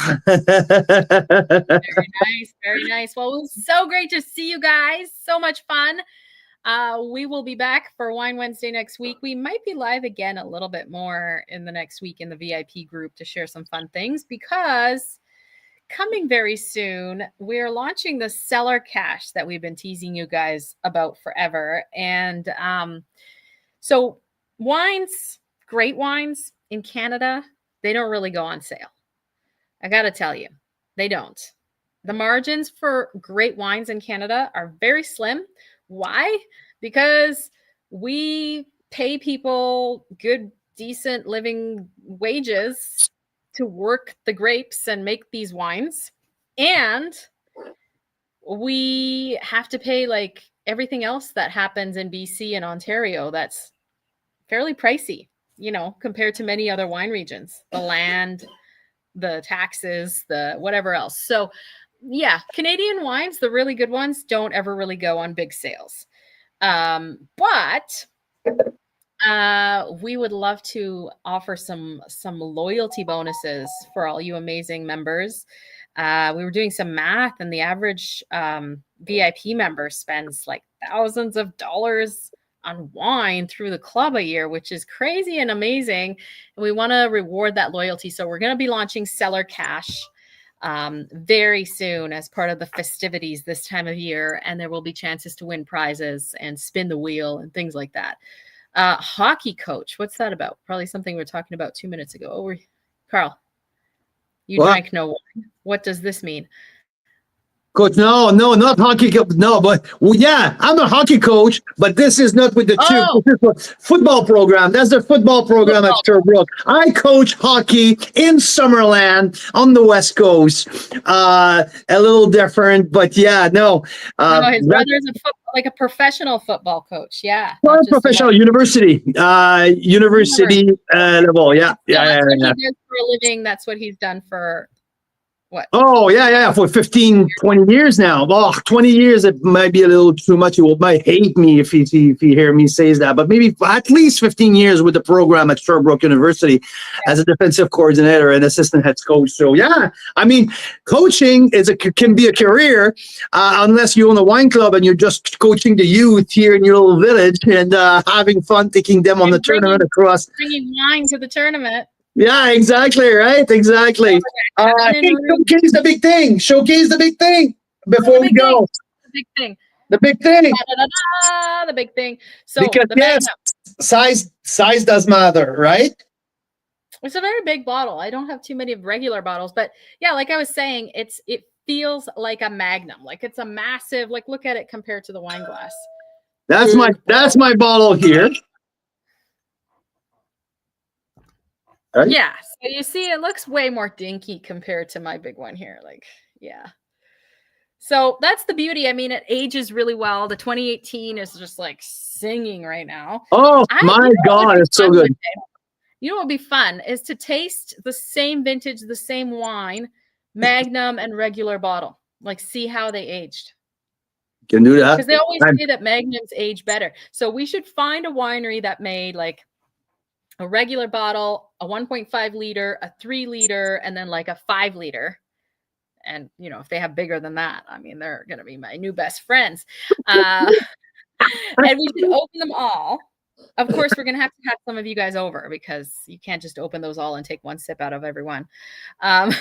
Very nice. Well, it was so great to see you guys. So much fun. We will be back for Wine Wednesday next week. We might be live again a little bit more in the next week in the VIP group to share some fun things, because coming very soon, we're launching the Cellar Cache that we've been teasing you guys about forever. And so wines, great wines in Canada, they don't really go on sale. I got to tell you, they don't. The margins for great wines in Canada are very slim. Why? Because we pay people good, decent living wages to work the grapes and make these wines. And we have to pay like everything else that happens in BC and Ontario. That's fairly pricey, compared to many other wine regions, the land, the taxes, the whatever else. So yeah, Canadian wines, the really good ones, don't ever really go on big sales. But we would love to offer some loyalty bonuses for all you amazing members. We were doing some math, and the average VIP member spends like thousands of dollars on wine through the club a year, which is crazy and amazing. And we want to reward that loyalty. So we're going to be launching Cellar Cache very soon as part of the festivities this time of year, and there will be chances to win prizes and spin the wheel and things like that. Hockey coach, what's that about? Probably something we were talking about 2 minutes ago. Carl, you drank no wine. What does this mean? Coach, no, not hockey. No, but I'm a hockey coach, but this is not with the football program. That's the football program at Sherbrooke. I coach hockey in Summerland on the West Coast. A little different, but his brother's a professional football coach. Yeah. Professional university level. Yeah. That's what he does for a living. That's what he's done for what? Oh, yeah. For 15, 20 years now. Well, 20 years, it might be a little too much. He might hate me if he hear me say that. But maybe at least 15 years with the program at Sherbrooke University as a defensive coordinator and assistant head coach. So, coaching can be a career unless you own a wine club and you're just coaching the youth here in your little village and having fun, taking them on the tournament across. Bringing wine to the tournament. Yeah, exactly. Right. Exactly. I think showcase the big thing. Showcase the big thing before we go. The big thing. The big thing. The big thing. So because size does matter, right? It's a very big bottle. I don't have too many regular bottles, but yeah, like I was saying, it feels like a Magnum. Like it's a massive. Like look at it compared to the wine glass. That's my bottle here. Right? Yeah, so you see it looks way more dinky compared to my big one here. Like, yeah. So that's the beauty. I mean, it ages really well. The 2018 is just like singing right now. Oh my God, it's so good. You know what would be fun is to taste the same vintage, the same wine, Magnum and regular bottle. Like see how they aged. Can do that. Because they always say that Magnums age better. So we should find a winery that made like a regular bottle, a 1.5 liter, a 3 liter, and then like a 5 liter. And, you know, if they have bigger than that, I mean, they're going to be my new best friends. And we should open them all. Of course, we're going to have some of you guys over because you can't just open those all and take one sip out of every one. And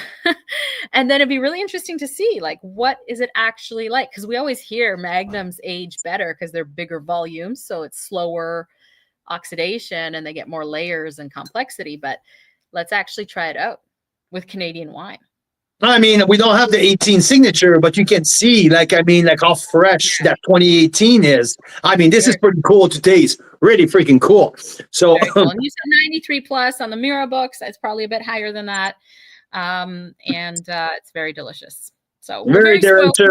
then it'd be really interesting to see, like, what is it actually like? Because we always hear magnums age better because they're bigger volumes. So it's slower oxidation and they get more layers and complexity. But let's actually try it out with Canadian wine. I mean, we don't have the 18 signature, but you can see, like, I mean, like how fresh that 2018 is. I mean, this is pretty cool to taste. Really freaking cool. So, cool. And you said 93 plus on the Mira books. It's probably a bit higher than that. And it's very delicious. So very delicious.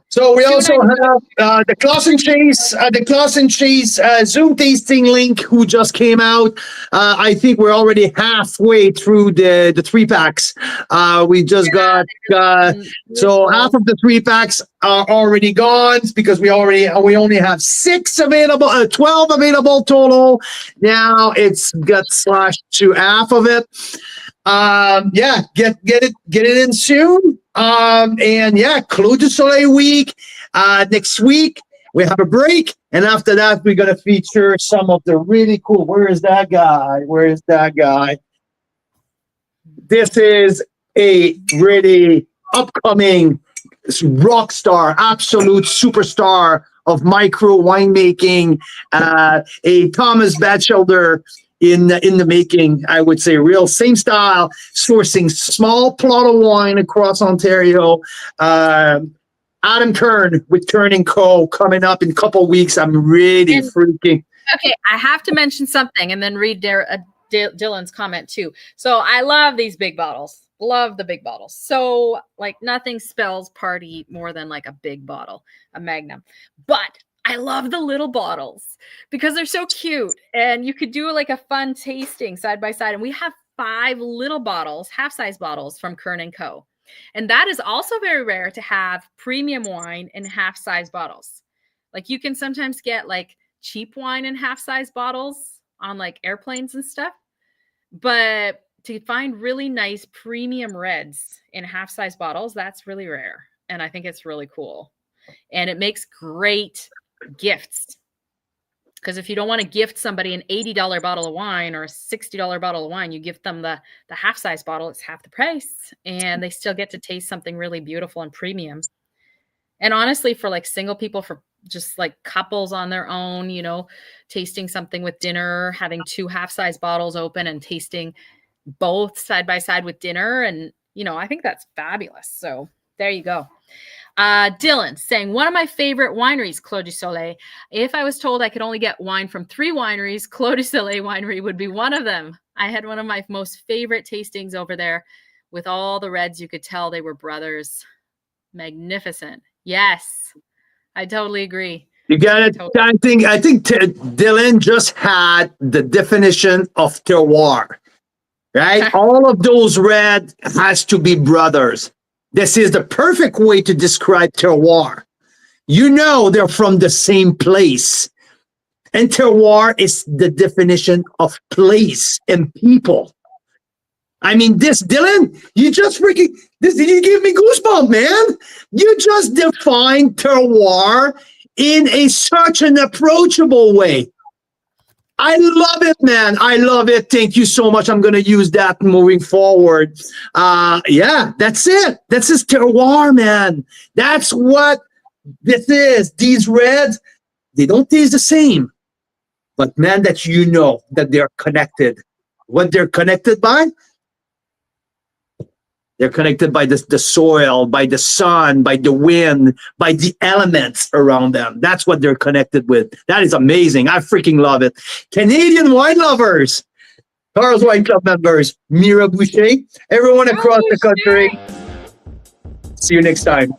So we also have the Closson Chase Zoom tasting link who just came out. I think we're already halfway through the 3-packs. We just got so half of the 3-packs are already gone because we only have 6 available, 12 available total. Now it's got slashed to half of it. Get it in soon. And yeah, Clos du Soleil week. Next week we have a break, and after that we're gonna feature some of the really cool. Where is that guy? This is a really upcoming rock star, absolute superstar of micro winemaking, a Thomas Batchelder in the making, I would say. Real same style, sourcing small plot of wine across Ontario. Adam Kern with Kern & Co. coming up in a couple weeks. I'm really freaking. Okay, I have to mention something and then read Dylan's comment too. So I love these big bottles. Love the big bottles. So like nothing spells party more than like a big bottle, a Magnum. But I love the little bottles because they're so cute, and you could do like a fun tasting side by side. And we have 5 little bottles, half-size bottles from Kern & Co. And that is also very rare to have premium wine in half-size bottles. Like you can sometimes get like cheap wine in half-size bottles on like airplanes and stuff. But to find really nice premium reds in half-size bottles, that's really rare. And I think it's really cool. And it makes great gifts, because if you don't want to gift somebody an $80 bottle of wine or a $60 bottle of wine, you gift them the half-size bottle. It's half the price, and they still get to taste something really beautiful and premium. And honestly, for like single people, for just like couples on their own, you know, tasting something with dinner, having 2 half-size bottles open and tasting both side by side with dinner, and you know, I think that's fabulous. So there you go. Dylan saying, one of my favorite wineries, Clos du Soleil. If I was told I could only get wine from 3 wineries, Clos du Soleil winery would be one of them. I had one of my most favorite tastings over there with all the reds. You could tell they were brothers. Magnificent. Yes, I totally agree. You got it. Totally. I think Dylan just had the definition of terroir, right? All of those red has to be brothers. This is the perfect way to describe terroir. You know they're from the same place. And terroir is the definition of place and people. I mean, this, Dylan, you just freaking, you give me goosebumps, man. You just defined terroir in such an approachable way. I love it, man. I love it. Thank you so much. I'm going to use that moving forward. Yeah, that's it. That's his terroir, man. That's what this is. These reds, they don't taste the same. But, man, that you know that they're connected. What they're connected by? They're connected by the soil, by the sun, by the wind, by the elements around them. That's what they're connected with. That is amazing. I freaking love it. Canadian wine lovers, Carl's Wine Club members, Mira Boucher, everyone across the country. See you next time.